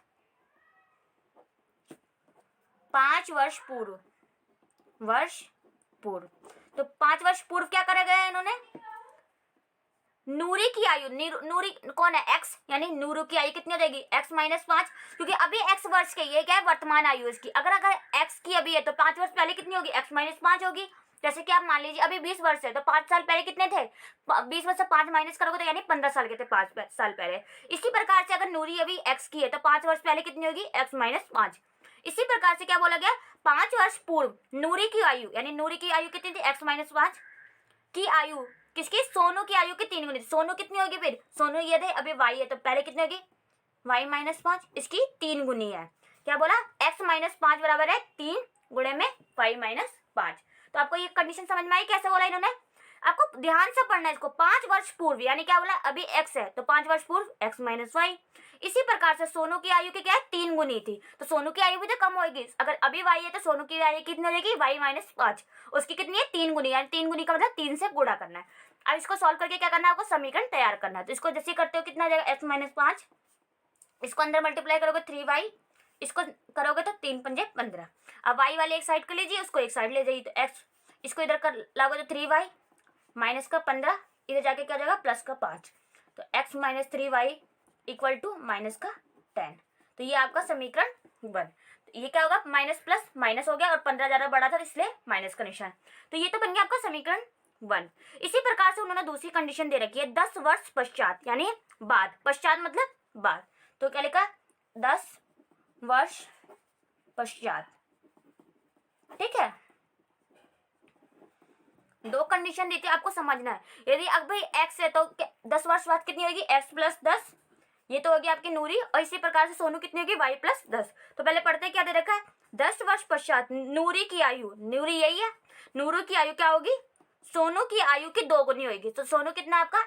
Speaker 1: 5 वर्ष पूर्व तो 5 वर्ष पूर्व क्या करा गया है इन्होंने, नूरी की आयु, नूरी कौन है x, यानी नूरू की आयु कितनी हो जाएगी x माइनस 5, क्योंकि अभी x वर्ष के, ये क्या है वर्तमान आयु इसकी, अगर x की अभी है तो 5 वर्ष पहले कितनी होगी x माइनस 5 होगी। जैसे कि आप मान लीजिए अभी 20 वर्ष है, तो 5 साल पहले कितने थे, 20 वर्ष से 5 माइनस करोगे तो यानी 15 साल के थे 5 साल पहले। इसी प्रकार से अगर नूरी अभी x की है तो 5 वर्ष पहले कितनी होगी x माइनस 5। इसी प्रकार से क्या बोला गया, 5 वर्ष पूर्व नूरी की आयु, यानी नूरी की आयु कितनी थी x माइनस 5 की आयु किसकी, सोनू की आयु की 3 गुनी। सोनू कितनी होगी, फिर सोनू ये थे अभी y है तो पहले कितनी होगी y माइनस 5, इसकी 3 गुनी है। क्या बोला, x माइनस 5 बराबर है 3 गुणे में y माइनस 5। तो आपको ये कंडीशन समझ में आई कैसे बोला इन्होंने, आपको ध्यान से पढ़ना है इसको। 5 वर्ष पूर्व यानी क्या बोला, अभी x है तो 5 वर्ष पूर्व x माइनस वाई। इसी प्रकार से सोनू की आयु की क्या है 3 गुनी थी, तो सोनू की आयु भी तो कम होगी, अगर अभी y है तो सोनू की आयु कितनी हो जाएगी y माइनस 5, उसकी कितनी है 3 गुनी, यानी 3 गुनी का मतलब 3 से गुणा करना है। अब इसको सॉल्व करके क्या करना है, आपको समीकरण तैयार करना है। तो इसको जैसे करते हो कितना आ जाएगा x माइनस 5, इसको अंदर मल्टीप्लाई करोगे 3y, इसको करोगे तो 3 पंजे 15। अब y वाले एक साइड कर लीजिए, उसको एक साइड ले जाइए, तो x इसको इधर कर लाओगे तो 3y माइनस का 15, इधर जाके क्या हो जाएगा प्लस का 5, तो x minus 3y equal to minus का 10। तो ये आपका समीकरण 1। तो ये क्या होगा, माइनस प्लस माइनस हो गया और 15 ज़्यादा बड़ा था इसलिए माइनस का निशान। तो ये तो बन गया आपका समीकरण 1। इसी प्रकार से उन्होंने दूसरी कंडीशन दे रखी है 10 वर्ष पश्चात, यानी बाद, पश्चात मतलब बाद, तो क्या लिखा 10 वर्ष पश्चात। ठीक है, दो कंडीशन दी थी, आपको समझना है। यदि अब भाई x है तो 10 वर्ष बाद कितनी होगी x प्लस 10, ये तो होगी आपकी नूरी, और इसी प्रकार से सोनू कितनी होगी y प्लस 10। तो पहले पढ़ते क्या दे रखा है, 10 वर्ष पश्चात नूरी की आयु, नूरी यही है, नूरू की आयु क्या होगी, सोनू की आयु की 2 गुनी होगी, तो सोनू कितना आपका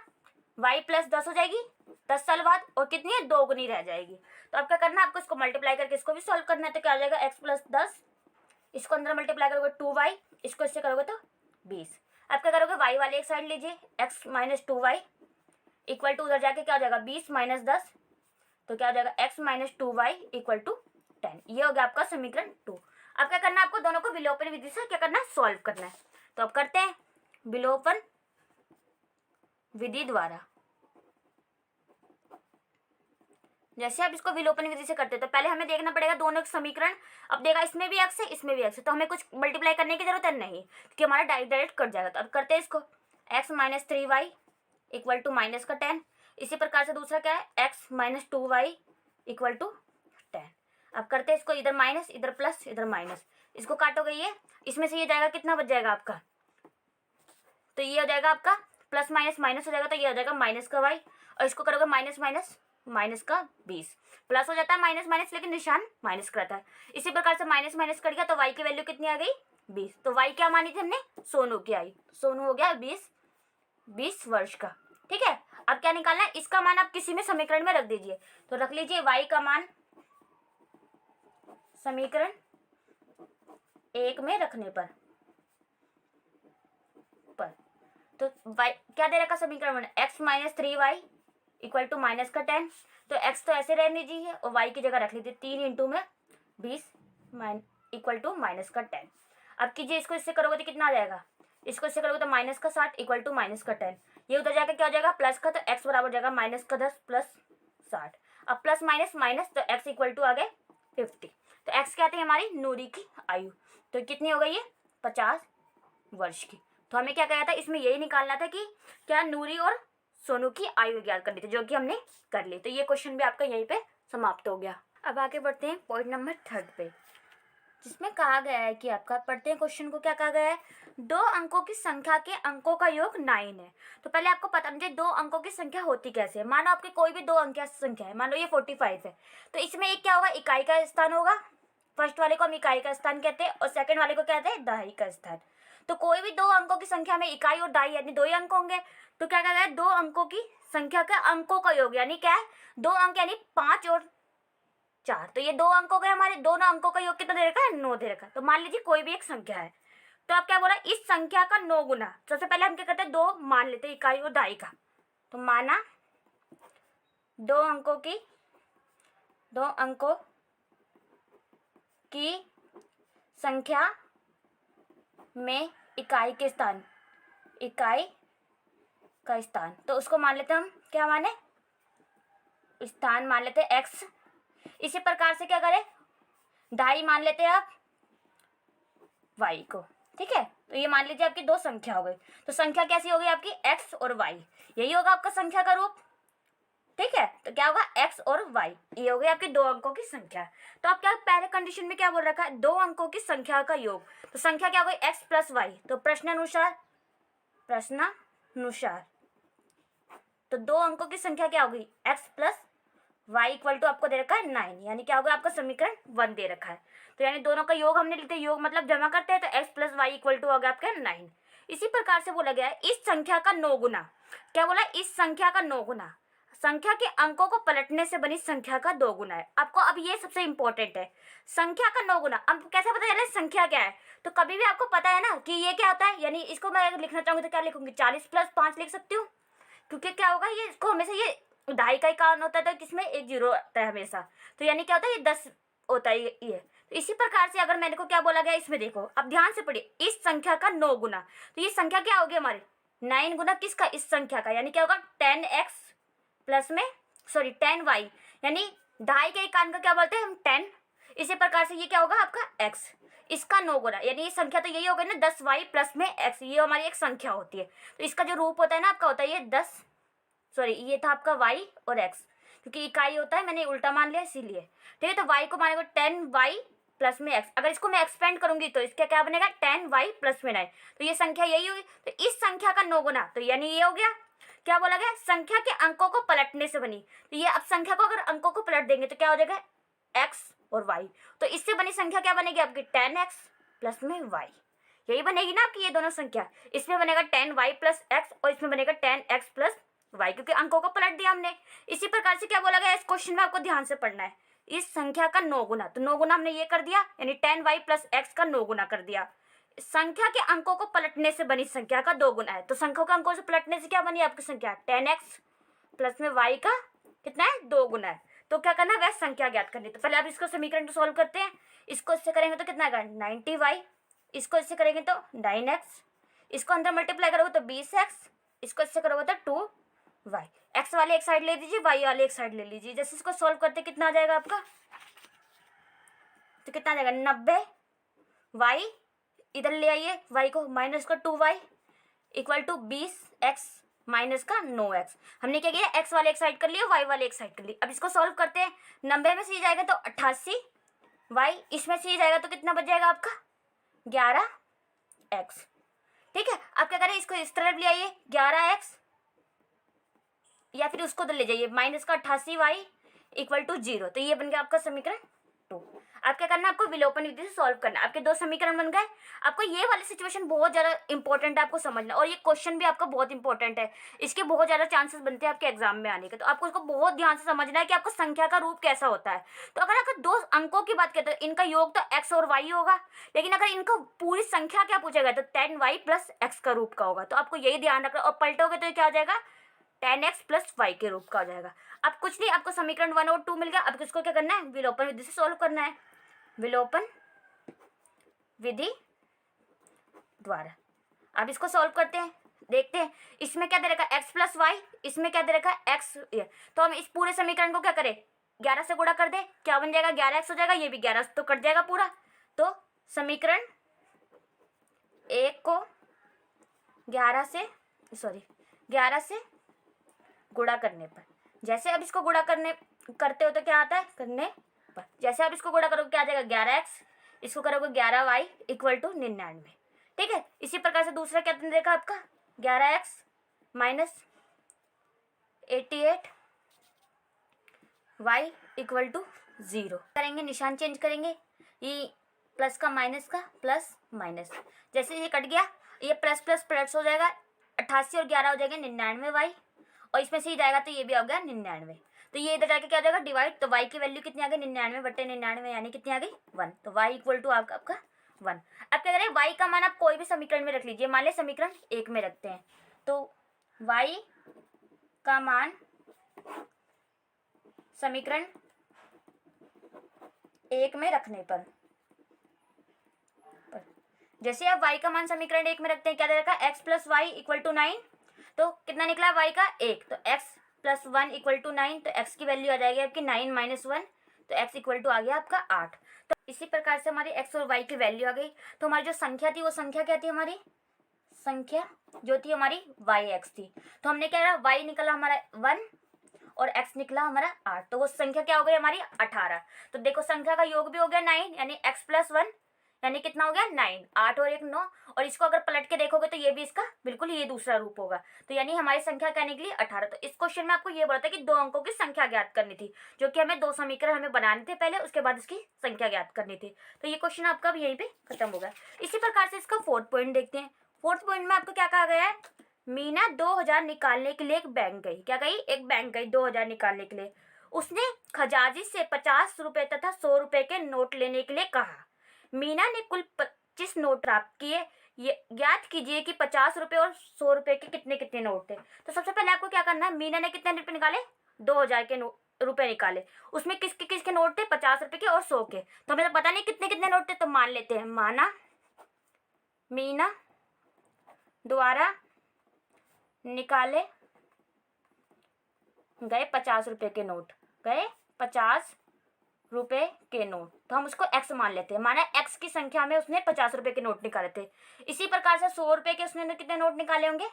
Speaker 1: y प्लस 10 हो जाएगी 10 साल बाद, और कितनी है 2 गुनी रह जाएगी। तो अब क्या करना है, आपको इसको मल्टीप्लाई करके इसको भी सॉल्व करना है, तो क्या हो जाएगा x प्लस 10, इसको अंदर मल्टीप्लाई करोगे 2y, इसको इससे करोगे तो 20। अब क्या करोगे, y वाले एक साइड लीजिए, x minus 2y equal to उधर जाके क्या हो जाएगा 20 माइनस 10, तो क्या हो जाएगा x minus 2y equal to 10। ये हो गया आपका समीकरण 2। अब क्या करना है, आपको दोनों को विलोपन विधि से क्या करना है, सॉल्व करना है। तो अब करते हैं विलोपन विधि द्वारा। जैसे आप इसको विलोपन विधि से करते हैं तो पहले हमें देखना पड़ेगा दोनों समीकरण, अब देखा इसमें भी x है इसमें भी x है, तो हमें कुछ मल्टीप्लाई करने की जरूरत है नहीं, क्योंकि हमारा डायरेक्ट कट जाएगा। तो अब करते हैं इसको, x minus 3y equal to minus का 10। इसी प्रकार से दूसरा क्या है, x minus 2y equal to 10। अब करते हैं इसको, इधर माइनस इधर प्लस इधर माइनस, इसको काटोगे ये, इसमें से ये जाएगा कितना बच जाएगा आपका, तो ये हो जाएगा आपका प्लस माइनस माइनस हो जाएगा, तो ये हो जाएगा माइनस का y, और इसको करोगे माइनस माइनस माइनस का 20, प्लस हो जाता है माइनस माइनस लेकिन निशान माइनस का रहता है। इसी प्रकार से माइनस माइनस कट गया तो y की वैल्यू कितनी आ गई 20। तो y क्या मानी थी हमने, सोनू की आई, सोनू हो गया 20 वर्ष का। ठीक है, अब क्या निकालना है, इसका मान आप किसी में समीकरण में रख दीजिए, तो रख लीजिए y का मान समीकरण 1 में रखने पर तो वाई क्या दे रखा समीकरण, x minus 3y equal to minus का 10, तो एक्स तो ऐसे रहने दीजिए और वाई की जगह रख लीजिए 3 इंटू में 20 इक्वल टू माइनस का 10। अब कीजिए इसको इससे करोगे तो कितना आ जाएगा, इसको इससे करोगे तो माइनस का 60 इक्वल टू माइनस का 10, ये उधर जाकर क्या हो जाएगा प्लस का, तो एक्स बराबर हो जाएगा माइनस का 10 प्लस 60। अब प्लस माइनस माइनस तो एक्स इक्वल टू आ गए 50। तो एक्स क्या आती है हमारी नूरी की आयु, तो कितनी हो गई ये 50 वर्ष की। तो हमें क्या कहा था इसमें यही निकालना था कि क्या नूरी और सोनू की आयु ज्ञात करनी थी, जो कि हमने कर ली। तो ये क्वेश्चन भी आपका यहीं पे समाप्त हो गया। अब आगे बढ़ते हैं पॉइंट नंबर 3 पे, जिसमें कहा गया है कि आपका पढ़ते हैं क्वेश्चन को, क्या कहा गया है, 2 अंकों की संख्या के अंकों का योग 9 है। तो पहले आपको पता मुझे 2 अंकों की संख्या होती कैसे है। मानो आपके कोई भी 2 अंक की संख्या है, मान लो ये 45 है, तो इसमें एक क्या होगा, इकाई का स्थान होगा। फर्स्ट वाले को हम इकाई का स्थान कहते हैं और सेकंड वाले को कहते हैं दहाई का स्थान। तो कोई भी 2 अंकों की संख्या में इकाई और दहाई यानी 2 ही अंक होंगे। तो क्या कहा गया है, 2 अंकों की संख्या के अंकों का योग यानी क्या है, 2 अंक यानी 5 और 4। तो ये 2 अंक हो गए हमारे, दोनों अंकों का योग कितना दे रखा है 9 दे रखा है। तो मान लीजिए कोई भी एक संख्या है, तो आप क्या बोला, इस संख्या का 9 गुना। सबसे पहले हम क्या करते हैं 2 मान लेते हैं इकाई और दहाई का। तो माना 2 अंकों की संख्या में इकाई का स्थान, तो उसको मान लेते हैं हम क्या माने, स्थान मान लेते हैं x। इसी प्रकार से क्या करें, दहाई मान लेते हैं आप y को, ठीक है। तो ये मान लीजिए आपकी 2 संख्या हो गई। तो संख्या कैसी होगी आपकी x और y, यही होगा आपका संख्या का रूप, ठीक है। तो क्या होगा x और y, ये हो गई आपकी 2 अंकों की संख्या। तो आप क्या पहले कंडीशन में क्या बोल रखा है, 2 अंकों की संख्या का योग। तो संख्या क्या हो गई x प्लस y, तो प्रश्नानुसार तो 2 अंकों की संख्या क्या होगी x plus y equal to आपको दे रखा है 9, यानी क्या होगा आपका समीकरण 1 दे रखा है। तो यानी दोनों का योग हमने लेते, योग मतलब जमा करते हैं, तो x plus y equal to हो गया आपका 9। इसी प्रकार से बोला गया है इस संख्या का 9 गुना, क्या बोला, इस संख्या का 9 गुना संख्या के अंकों को पलटने से बनी संख्या का 2 गुना है। आपको अब ये सबसे इंपॉर्टेंट है, संख्या का 9 गुना। अब कैसे पता चले संख्या क्या है, तो कभी भी आपको पता है ना कि ये क्या होता है, यानी इसको मैं अगर लिखना चाहूँगी तो क्या लिखूंगी, 40 प्लस 5 लिख सकती हूँ, क्योंकि क्या होगा ये इसको हमेशा ये ढाई का ही कारण होता है, तो किसमें एक 0 आता है हमेशा। तो यानी क्या होता है ये 10 होता है ये। तो इसी प्रकार से अगर मैंने को क्या बोला गया इसमें देखो, अब ध्यान से पढ़िए, इस संख्या का 9 गुना, तो ये संख्या क्या होगी हमारी 9 गुना किसका, इस संख्या का, यानी क्या होगा 10x प्लस में 10y, यानी ढाई के कारण का क्या बोलते हैं हम 10। इसी प्रकार से ये क्या होगा आपका x, इसका 9 गुना, यानी ये संख्या तो यही हो गई ना 10y प्लस में x, ये हमारी एक संख्या होती है। तो इसका जो रूप होता है ना आपका होता है ये ये था आपका y और x, क्योंकि इकाई होता है मैंने उल्टा मान लिया इसीलिए, ठीक है। तो y को मानेगा 10y प्लस में x, अगर इसको मैं एक्सपेंड करूंगी तो इसका क्या बनेगा 10y प्लस में 9, तो ये संख्या यही हुई। तो इस संख्या का 9 गुना, तो यानी ये हो गया, क्या बोला गया, संख्या के अंकों को पलटने से बनी। तो ये अब संख्या को अगर अंकों को पलट देंगे तो क्या हो जाएगा x और y, तो इससे बनी संख्या क्या बनेगी आपकी 10x प्लस में y, यही बनेगी ना आपकी ये दोनों संख्या। इसमें बनेगा 10y प्लस x और इसमें बनेगा 10x प्लस y, क्योंकि अंकों को पलट दिया हमने। इसी प्रकार से क्या बोला गया इस क्वेश्चन में, आपको ध्यान से पढ़ना है, इस संख्या का 9 गुना, तो 9 गुना हमने ये कर दिया, यानी 10y प्लस x का 9 गुना कर दिया। संख्या के अंकों को पलटने से बनी संख्या का 2 गुना है। तो संख्या के अंकों से पलटने से क्या बनी आपकी संख्या 10x प्लस में y का कितना है 2 गुना है। तो क्या करना है वह संख्या ज्ञात करनी। तो पहले आप इसको समीकरण तो सॉल्व करते हैं, इसको इससे करेंगे तो कितना आएगा 90y, इसको इससे करेंगे तो 9x, इसको अंदर मल्टीप्लाई करोगे तो 20x, इसको इससे करोगे तो 2y। x वाले एक साइड ले दीजिए, y वाले एक साइड ले लीजिए। जैसे इसको सॉल्व करते कितना आ जाएगा आपका, तो कितना आ जाएगा 90, y इधर ले आइए, y को माइनस का 2y equal to 20x minus का 9x। हमने क्या किया x वाले एक साइड कर लिया, y वाले एक साइड कर लिया। अब इसको सॉल्व करते हैं, 90 में से ये जाएगा तो 88, y इसमें से ये जाएगा तो कितना बच जाएगा आपका 11x, ठीक है। आप क्या करें इसको इस तरफ ले आइए 11x, या फिर उसको तो ले जाइए माइनस का 88y इक्वल टू 0, तो ये बन गया आपका समीकरण 2। आप क्या करना है, आपको विलोपन विधि से सॉल्व करना है। आपके दो समीकरण बन गए। आपको ये वाली सिचुएशन बहुत ज़्यादा इंपॉर्टेंट है आपको समझना, और ये क्वेश्चन भी आपका बहुत इंपॉर्टेंट है। इसके बहुत ज़्यादा चांसेस बनते हैं आपके एग्जाम में आने के, तो आपको इसको बहुत ध्यान से समझना है कि आपको संख्या का रूप कैसा होता है। तो अगर दो अंकों की बात करते हैं, इनका योग तो x और y होगा, लेकिन अगर इनको पूरी संख्या क्या पूछा गया तो 10y प्लस x का रूप का होगा। तो आपको यही ध्यान रखना, और पलटोगे तो ये क्या हो जाएगा, 10x प्लस y के रूप का हो जाएगा। अब कुछ नहीं, आपको समीकरण 1 और 2 मिल गया। अब इसको क्या करना है, विलोपन विधि से सॉल्व करना है, विलोपन विधि द्वारा। अब इसको सॉल्व करते हैं, देखते हैं इसमें क्या दे रखा है x प्लस वाई, इसमें क्या दे रखा है x। तो हम इस पूरे समीकरण को क्या करें, 11 से गुणा कर दे, क्या बन जाएगा, 11x हो जाएगा। ये भी 11 तो कट जाएगा पूरा। तो समीकरण 1 को 11 से गुणा करने पर, जैसे अब इसको गुणा करते हो तो क्या आता है, करने पर जैसे आप इसको गुणा करोगे क्या आ जाएगा, 11x, इसको करोगे 11y इक्वल टू 99। ठीक है, इसी प्रकार से दूसरा क्या देखा आपका, 11x minus 88y equal to 0 करेंगे, निशान चेंज करेंगे, ये प्लस का माइनस का प्लस माइनस, जैसे ये कट गया ये प्लस प्लस प्लस हो जाएगा, 88 और 11 हो जाएगा 99y, और इसमें से ही जाएगा तो ये भी हो गया 99। तो ये इधर जाके क्या हो जाएगा, डिवाइड, तो y की वैल्यू कितनी आ गई, 99/99 यानी कितनी आ गई 1। तो y इक्वल टू आपका 1। अब क्या करें, y का मान आप कोई भी समीकरण में रख लीजिए, मान लें समीकरण 1 में रखते हैं, तो y का मान समीकरण 1 में रखने पर जैसे आप y का मान समीकरण 1 में रखते हैं, क्या दे रखा है, x plus y equal to 9। तो कितना निकला y का 1, तो x प्लस 1 इक्वल टू 9, तो x की वैल्यू आ जाएगी आपकी 9 माइनस 1, तो x इक्वल टू आ गया आपका 8। तो इसी प्रकार से हमारी x और y की वैल्यू आ गई। तो हमारी जो संख्या थी वो संख्या क्या थी, हमारी संख्या जो थी हमारी yx थी। तो हमने क्या करा, y निकला हमारा 1 और x निकला हमारा 8, तो वो संख्या क्या हो गई हमारी 18। तो देखो संख्या का योग भी हो गया 9, यानी x प्लस 1 यानी कितना हो गया 9, 8 और 1 9, और इसको अगर पलट के देखोगे तो ये भी इसका बिल्कुल ये दूसरा रूप होगा। तो यानी हमारी संख्या क्या निकली 18। तो इस क्वेश्चन में आपको ये बोला था कि दो अंकों की संख्या ज्ञात करनी थी, जो कि हमें दो समीकरण हमें बनाने थे पहले, उसके बाद इसकी संख्या ज्ञात करनी थी। तो ये क्वेश्चन आपका भी यहीं पे खत्म हो गया। इसी प्रकार से इसका फोर्थ पॉइंट देखते हैं। फोर्थ पॉइंट में आपको क्या कहा गया है, मीना 2000 निकालने के लिए एक बैंक गई। क्या गई, एक बैंक गई 2000 निकालने के लिए। उसने खजांची से 50 रुपए तथा 100 रुपए के नोट लेने के लिए कहा। मीना ने कुल 25 नोट प्राप्त किए। ये ज्ञात कीजिए कि 50 रुपए और 100 रुपए के कितने कितने नोट थे। तो सबसे पहले आपको क्या करना है, मीना ने कितने रुपए निकाले, 2000 के रुपए निकाले। उसमें किसके किसके नोट थे, 50 रुपए के और 100 के। तो हमें तो पता नहीं कितने कितने नोट थे, तो मान लेते हैं, माना मीना द्वारा निकाले गए 50 रुपए के नोट, गए 50 रुपए के नोट, तो हम उसको x मान लेते हैं। माना x की संख्या में उसने 50 रुपए के नोट निकाले थे। इसी प्रकार से 100 रुपए के उसने कितने नोट निकाले होंगे,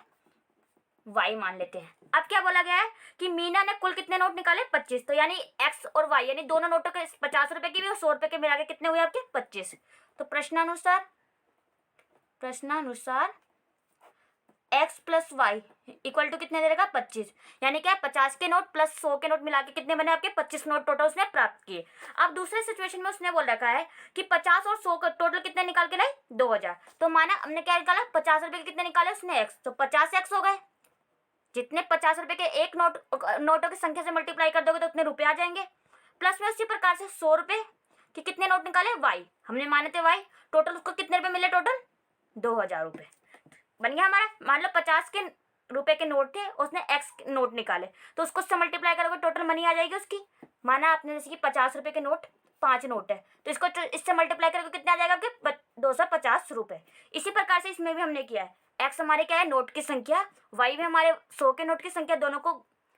Speaker 1: y मान लेते हैं। अब क्या बोला गया है कि मीना ने कुल कितने नोट निकाले, 25। तो यानी x और y यानी दोनों नोटों के 50 रुपए के भी और 100 रुपए के मिला के कितने हुए आपके 25। तो प्रश्नानुसार x plus y equal to कितने दे देगा 25, यानी क्या 50 के नोट प्लस 100 के नोट मिला के कितने बने आपके 25 नोट टोटल उसने प्राप्त किए। अब दूसरे सिचुएशन में उसने बोल रखा है कि 50 और 100 का टोटल कितने निकाल के लाए 2000। तो माना हमने क्या निकाला, 50 रुपए के कितने निकाले उसने x, तो 50x हो गए। जितने 50 रुपए के एक नोटों की संख्या से मल्टीप्लाई कर दोगे तो उतने रुपए आ जाएंगे। प्लस में उसी प्रकार से 100 रुपए के कितने नोट निकाले y, हमने माने थे y, टोटल उसको कितने रुपए मिले, टोटल 2000 रुपए बन गया हमारा। मान लो 50 के रुपए के नोट थे, उसने x नोट निकाले, तो उसको उससे मल्टीप्लाई करोगे टोटल मनी आ जाएगी उसकी। माना आपने जैसे कि 50 रुपए के नोट 5 नोट है, तो इसको इससे मल्टीप्लाई करोगे कितना आ जाएगा आपके 250 रुपए। इसी प्रकार से इसमें भी हमने किया है, x हमारे क्या है नोट की संख्या, y भी हमारे 100 के नोट की संख्या, दोनों को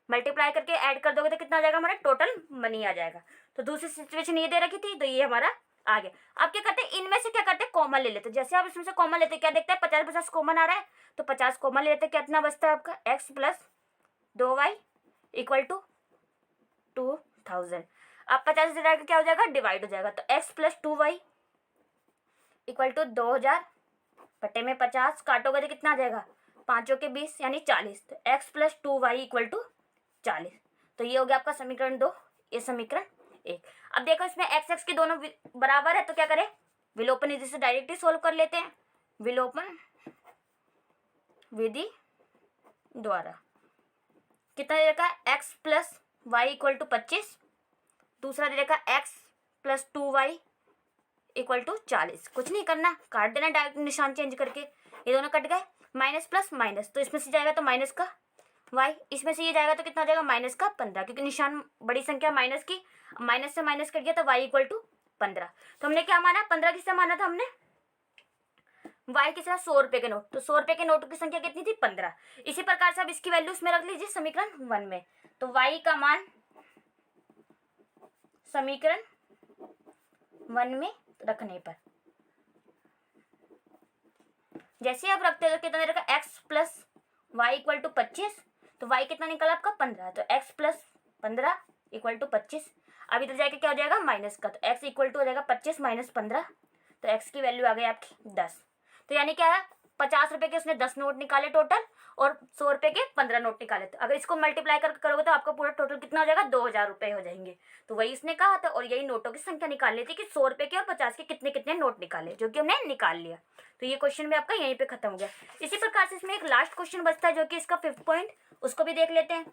Speaker 1: मल्टीप्लाई करके ऐड कर दोगे तो कितना आ जाएगा हमारा टोटल मनी आ जाएगा। तो दूसरी सिचुएशन ये दे रखी थी, तो ये हमारा आगे। अब क्या करते हैं, इनमें से क्या करते हैं कॉमन ले लेते हैं। जैसे आप इसमें से कॉमन लेते हैं, क्या देखते हैं 50 कॉमन आ रहा है, तो 50 कॉमन ले लेते हैं, कितना बचता है आपका x plus 2y equal to 2000। अब 50 से क्या हो जाएगा, डिवाइड हो जाएगा, तो x plus 2y equal to 2000 बटे में 50 काटोगे तो कितना आ जाएगा, 5 के 20 यानी 40। तो x plus 2y equal to 40। तो ये हो गया आपका समीकरण 2, ये समीकरण 1। अब देखो इसमें एक्स एक्स के दोनों बराबर है तो क्या करें, विलोपन विधि से डायरेक्टली सोल्व कर लेते हैं। विलोपन विधि द्वारा कितना दे रखा है, x plus y equal to 25, दूसरा दे रखा है x plus 2y equal to 40। कुछ नहीं करना, काट देना डायरेक्ट निशान चेंज करके, ये दोनों कट गए, माइनस प्लस माइनस, तो इसमें से जाएगा तो माइनस का y, इसमें से ये जाएगा तो कितना हो जाएगा, माइनस का 15, क्योंकि निशान बड़ी संख्या माइनस की, माइनस से माइनस कट गया तो y इक्वल टू 15। तो हमने क्या माना, 15 किससे माना था हमने, y किससे, 100 रुपये के नोट, तो 100 रुपये के नोट की संख्या कितनी थी, 15। इसी प्रकार से अब इसकी वैल्यू उसमें रख लीजिए समीकरण 1 में, तो y का मान समीकरण 1 में रखने पर जैसे आप रखते हो तो कितना रहेगा, x plus y equal to 25, तो y कितना निकला आपका 15, तो x प्लस 15 इक्वल टू 25। अब इधर जाके क्या हो जाएगा, माइनस का, तो x इक्वल टू हो जाएगा 25 माइनस 15, तो x की वैल्यू आ गई आपकी 10। तो यानी क्या है, 50 रुपये के उसने 10 नोट निकाले टोटल और 100 रुपये के 15 नोट निकाले। तो अगर इसको मल्टीप्लाई करके करोगे तो आपका पूरा टोटल कितना हो जाएगा, 2000 रुपये हो जाएंगे। तो वही इसने कहा था और यही नोटों की संख्या निकालनी थी कि 100 रुपये के और 50 के कितने कितने नोट निकाले, जो कि हमने निकाल लिया। तो ये क्वेश्चन भी आपका यहीं पे खत्म हो गया। इसी प्रकार से इसमें एक लास्ट क्वेश्चन बचता है जो कि इसका 5th पॉइंट, उसको भी देख लेते हैं।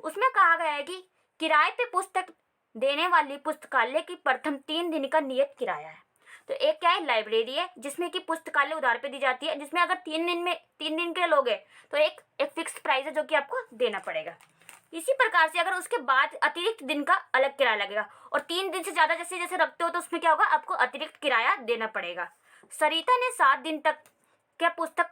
Speaker 1: उसमें कहा गया है कि किराए पे पुस्तक देने वाली पुस्तकालय की प्रथम 3 दिन का नियत किराया है। तो एक क्या है, लाइब्रेरी है जिसमें कि पुस्तकालय उधार पे दी जाती है, जिसमें अगर 3 दिन के लोगे तो एक फिक्स प्राइस है जो कि आपको देना पड़ेगा। इसी प्रकार से अगर उसके बाद अतिरिक्त दिन का अलग किराया लगेगा, और 3 दिन से ज़्यादा जैसे जैसे रखते हो तो उसमें क्या होगा, आपको अतिरिक्त किराया देना पड़ेगा। सरिता ने 7 दिन तक क्या पुस्तक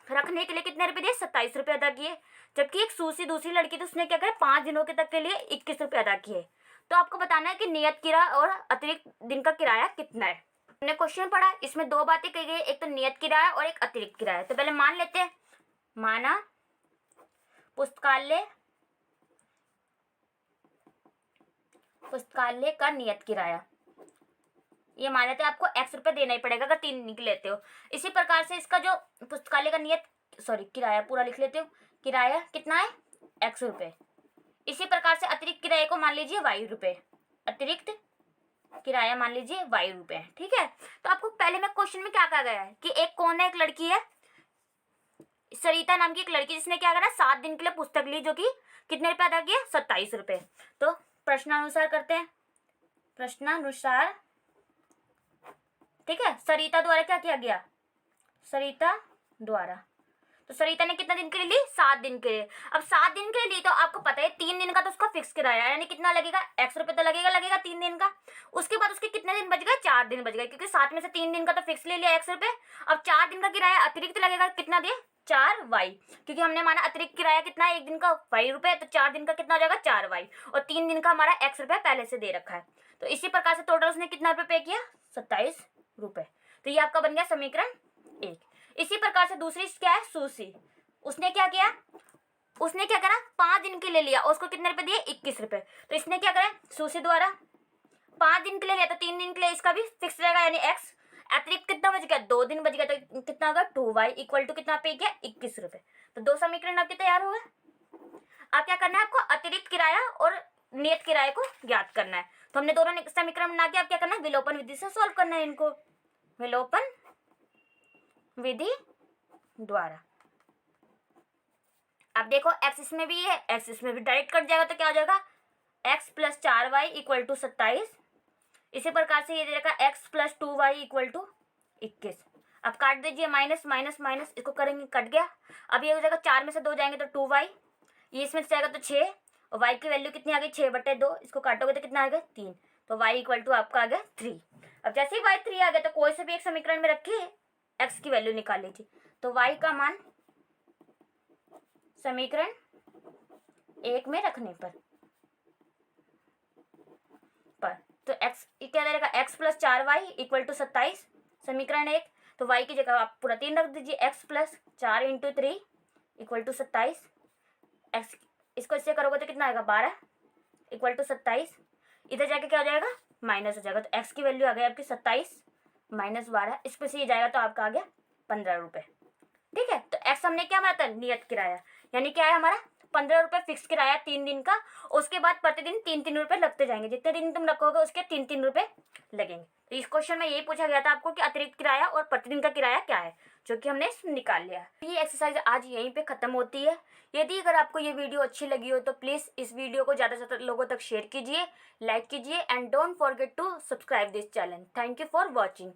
Speaker 1: रखने के लिए कितने रुपये दिए, 27 रुपये अदा किए, जबकि एक सूसी दूसरी लड़की थी उसने क्या करा, 5 दिनों के तक के लिए 21 रुपये अदा किए। तो आपको बताना है कि नियत किराया और अतिरिक्त दिन का किराया कितना है। हमने क्वेश्चन पढ़ा, इसमें 2 बातें कही गई, एक तो नियत किराया और एक अतिरिक्त किराया। तो पहले मान लेते हैं, माना पुस्तकालय का नियत किराया, ये मान लेते हैं आपको x रुपये देना ही पड़ेगा अगर 3 दिन के लेते हो। इसी प्रकार से इसका जो पुस्तकालय का किराया पूरा लिख लेते हो, किराया कितना है, x रुपये। इसी प्रकार से अतिरिक्त किराए को मान लीजिए y रुपये, अतिरिक्त किराया मान लीजिए y रुपये, ठीक है। तो आपको पहले में क्वेश्चन में क्या कहा गया है कि एक कौन है, एक लड़की है सरिता नाम की एक लड़की, जिसने क्या करा, 7 दिन के लिए पुस्तक ली, जो कि कितने रुपये अदा किए, 27 रुपये। तो प्रश्नानुसार करते हैं, प्रश्नानुसार, ठीक है, सरिता द्वारा क्या किया गया, सरिता द्वारा, तो सरिता ने कितना दिन के लिए ली, 7 दिन के लिए। अब 7 दिन के लिए ली तो आपको पता है 3 दिन का तो उसका फिक्स किराया है, यानी कितना लगेगा, x रुपये तो लगेगा 3 दिन का। उसके बाद उसके कितने दिन बच गए, 4 दिन बच गए, क्योंकि 7 में से 3 दिन का तो फिक्स ले लिया x रुपये। अब 4 दिन का किराया अतिरिक्त लगेगा, कितना दिए, 4y, क्योंकि हमने माना अतिरिक्त किराया कितना है, 1 दिन का y रुपये, तो 4 दिन का कितना हो जाएगा, 4y, और 3 दिन का हमारा x रुपये पहले से दे रखा है। तो इसी प्रकार से टोटल उसने कितना रुपये पे किया, 27 रुपये। तो ये आपका बन गया समीकरण 1। इसी प्रकार से दूसरी क्या है, सूसी, उसने क्या किया, उसने क्या करा, 5 दिन के लिए लिया और उसको कितने रुपए दिए, 21 रुपये। तो इसने क्या करा, सूसी द्वारा 5 दिन के लिए लिया तो 3 दिन के लिए इसका भी फिक्स रहेगा, यानी x अतिरिक्त कितना बच गया, 2 दिन बच गया, तो कितना होगा, 2y इक्वल टू कितना पे गया, 21 रुपये। तो 2 समीकरण आपके तैयार हो गए। अब क्या करना है आपको, अतिरिक्त किराया और नियत किराए को ज्ञात करना है। तो हमने दोनों समीकरण बना के अब क्या करना है, विलोपन विधि से सॉल्व करना है इनको, विलोपन विधि द्वारा। अब देखो x इसमें भी है, x इसमें भी डायरेक्ट कट जाएगा, तो क्या हो जाएगा, x plus 4y equal to 27। इसी प्रकार से ये दे रखा x plus 2y equal to 21। अब काट दीजिए, माइनस माइनस माइनस, इसको करेंगे कट गया। अब ये हो जाएगा 4 में से 2 जाएंगे तो 2y, ये इसमें से जाएगा तो 6, और y की वैल्यू कितनी आ गई, 6/2, इसको काटोगे तो कितना आ गया, 3, तो y इक्वल टू आपका आ गया 3। अब जैसे ही y 3 आ गया तो कोई से भी एक समीकरण में रखिए x की वैल्यू निकाल लीजिए। तो y का मान समीकरण 1 में रखने पर तो x क्या रहेगा, x plus 4y equal to 27, समीकरण 1। तो y की जगह आप पूरा 3 रख दीजिए, x plus 4 into 3 equal to 27, x इसको इससे करोगे तो कितना आएगा, 12 इक्वल टू 27। इधर जाके क्या हो जाएगा, माइनस हो जाएगा, तो x की वैल्यू आ गई आपकी 27 माइनस 12, इस पर से ये जाएगा तो आपका आ गया 15 रुपये, ठीक है। तो x हमने क्या माना था, नियत किराया, यानी क्या है हमारा 15 रुपये फिक्स किराया 3 दिन का, उसके बाद प्रतिदिन 3-3 रुपये लगते जाएंगे, जितने दिन तुम रखोगे उसके 3-3 रुपये लगेंगे। तो इस क्वेश्चन में यही पूछा गया था आपको कि अतिरिक्त किराया और प्रतिदिन का किराया क्या है, जो कि हमने निकाल लिया। ये एक्सरसाइज आज यहीं पे ख़त्म होती है। यदि अगर आपको ये वीडियो अच्छी लगी हो तो प्लीज़ इस वीडियो को ज़्यादा से ज़्यादा लोगों तक शेयर कीजिए, लाइक कीजिए and don't forget to subscribe this channel. Thank you for watching.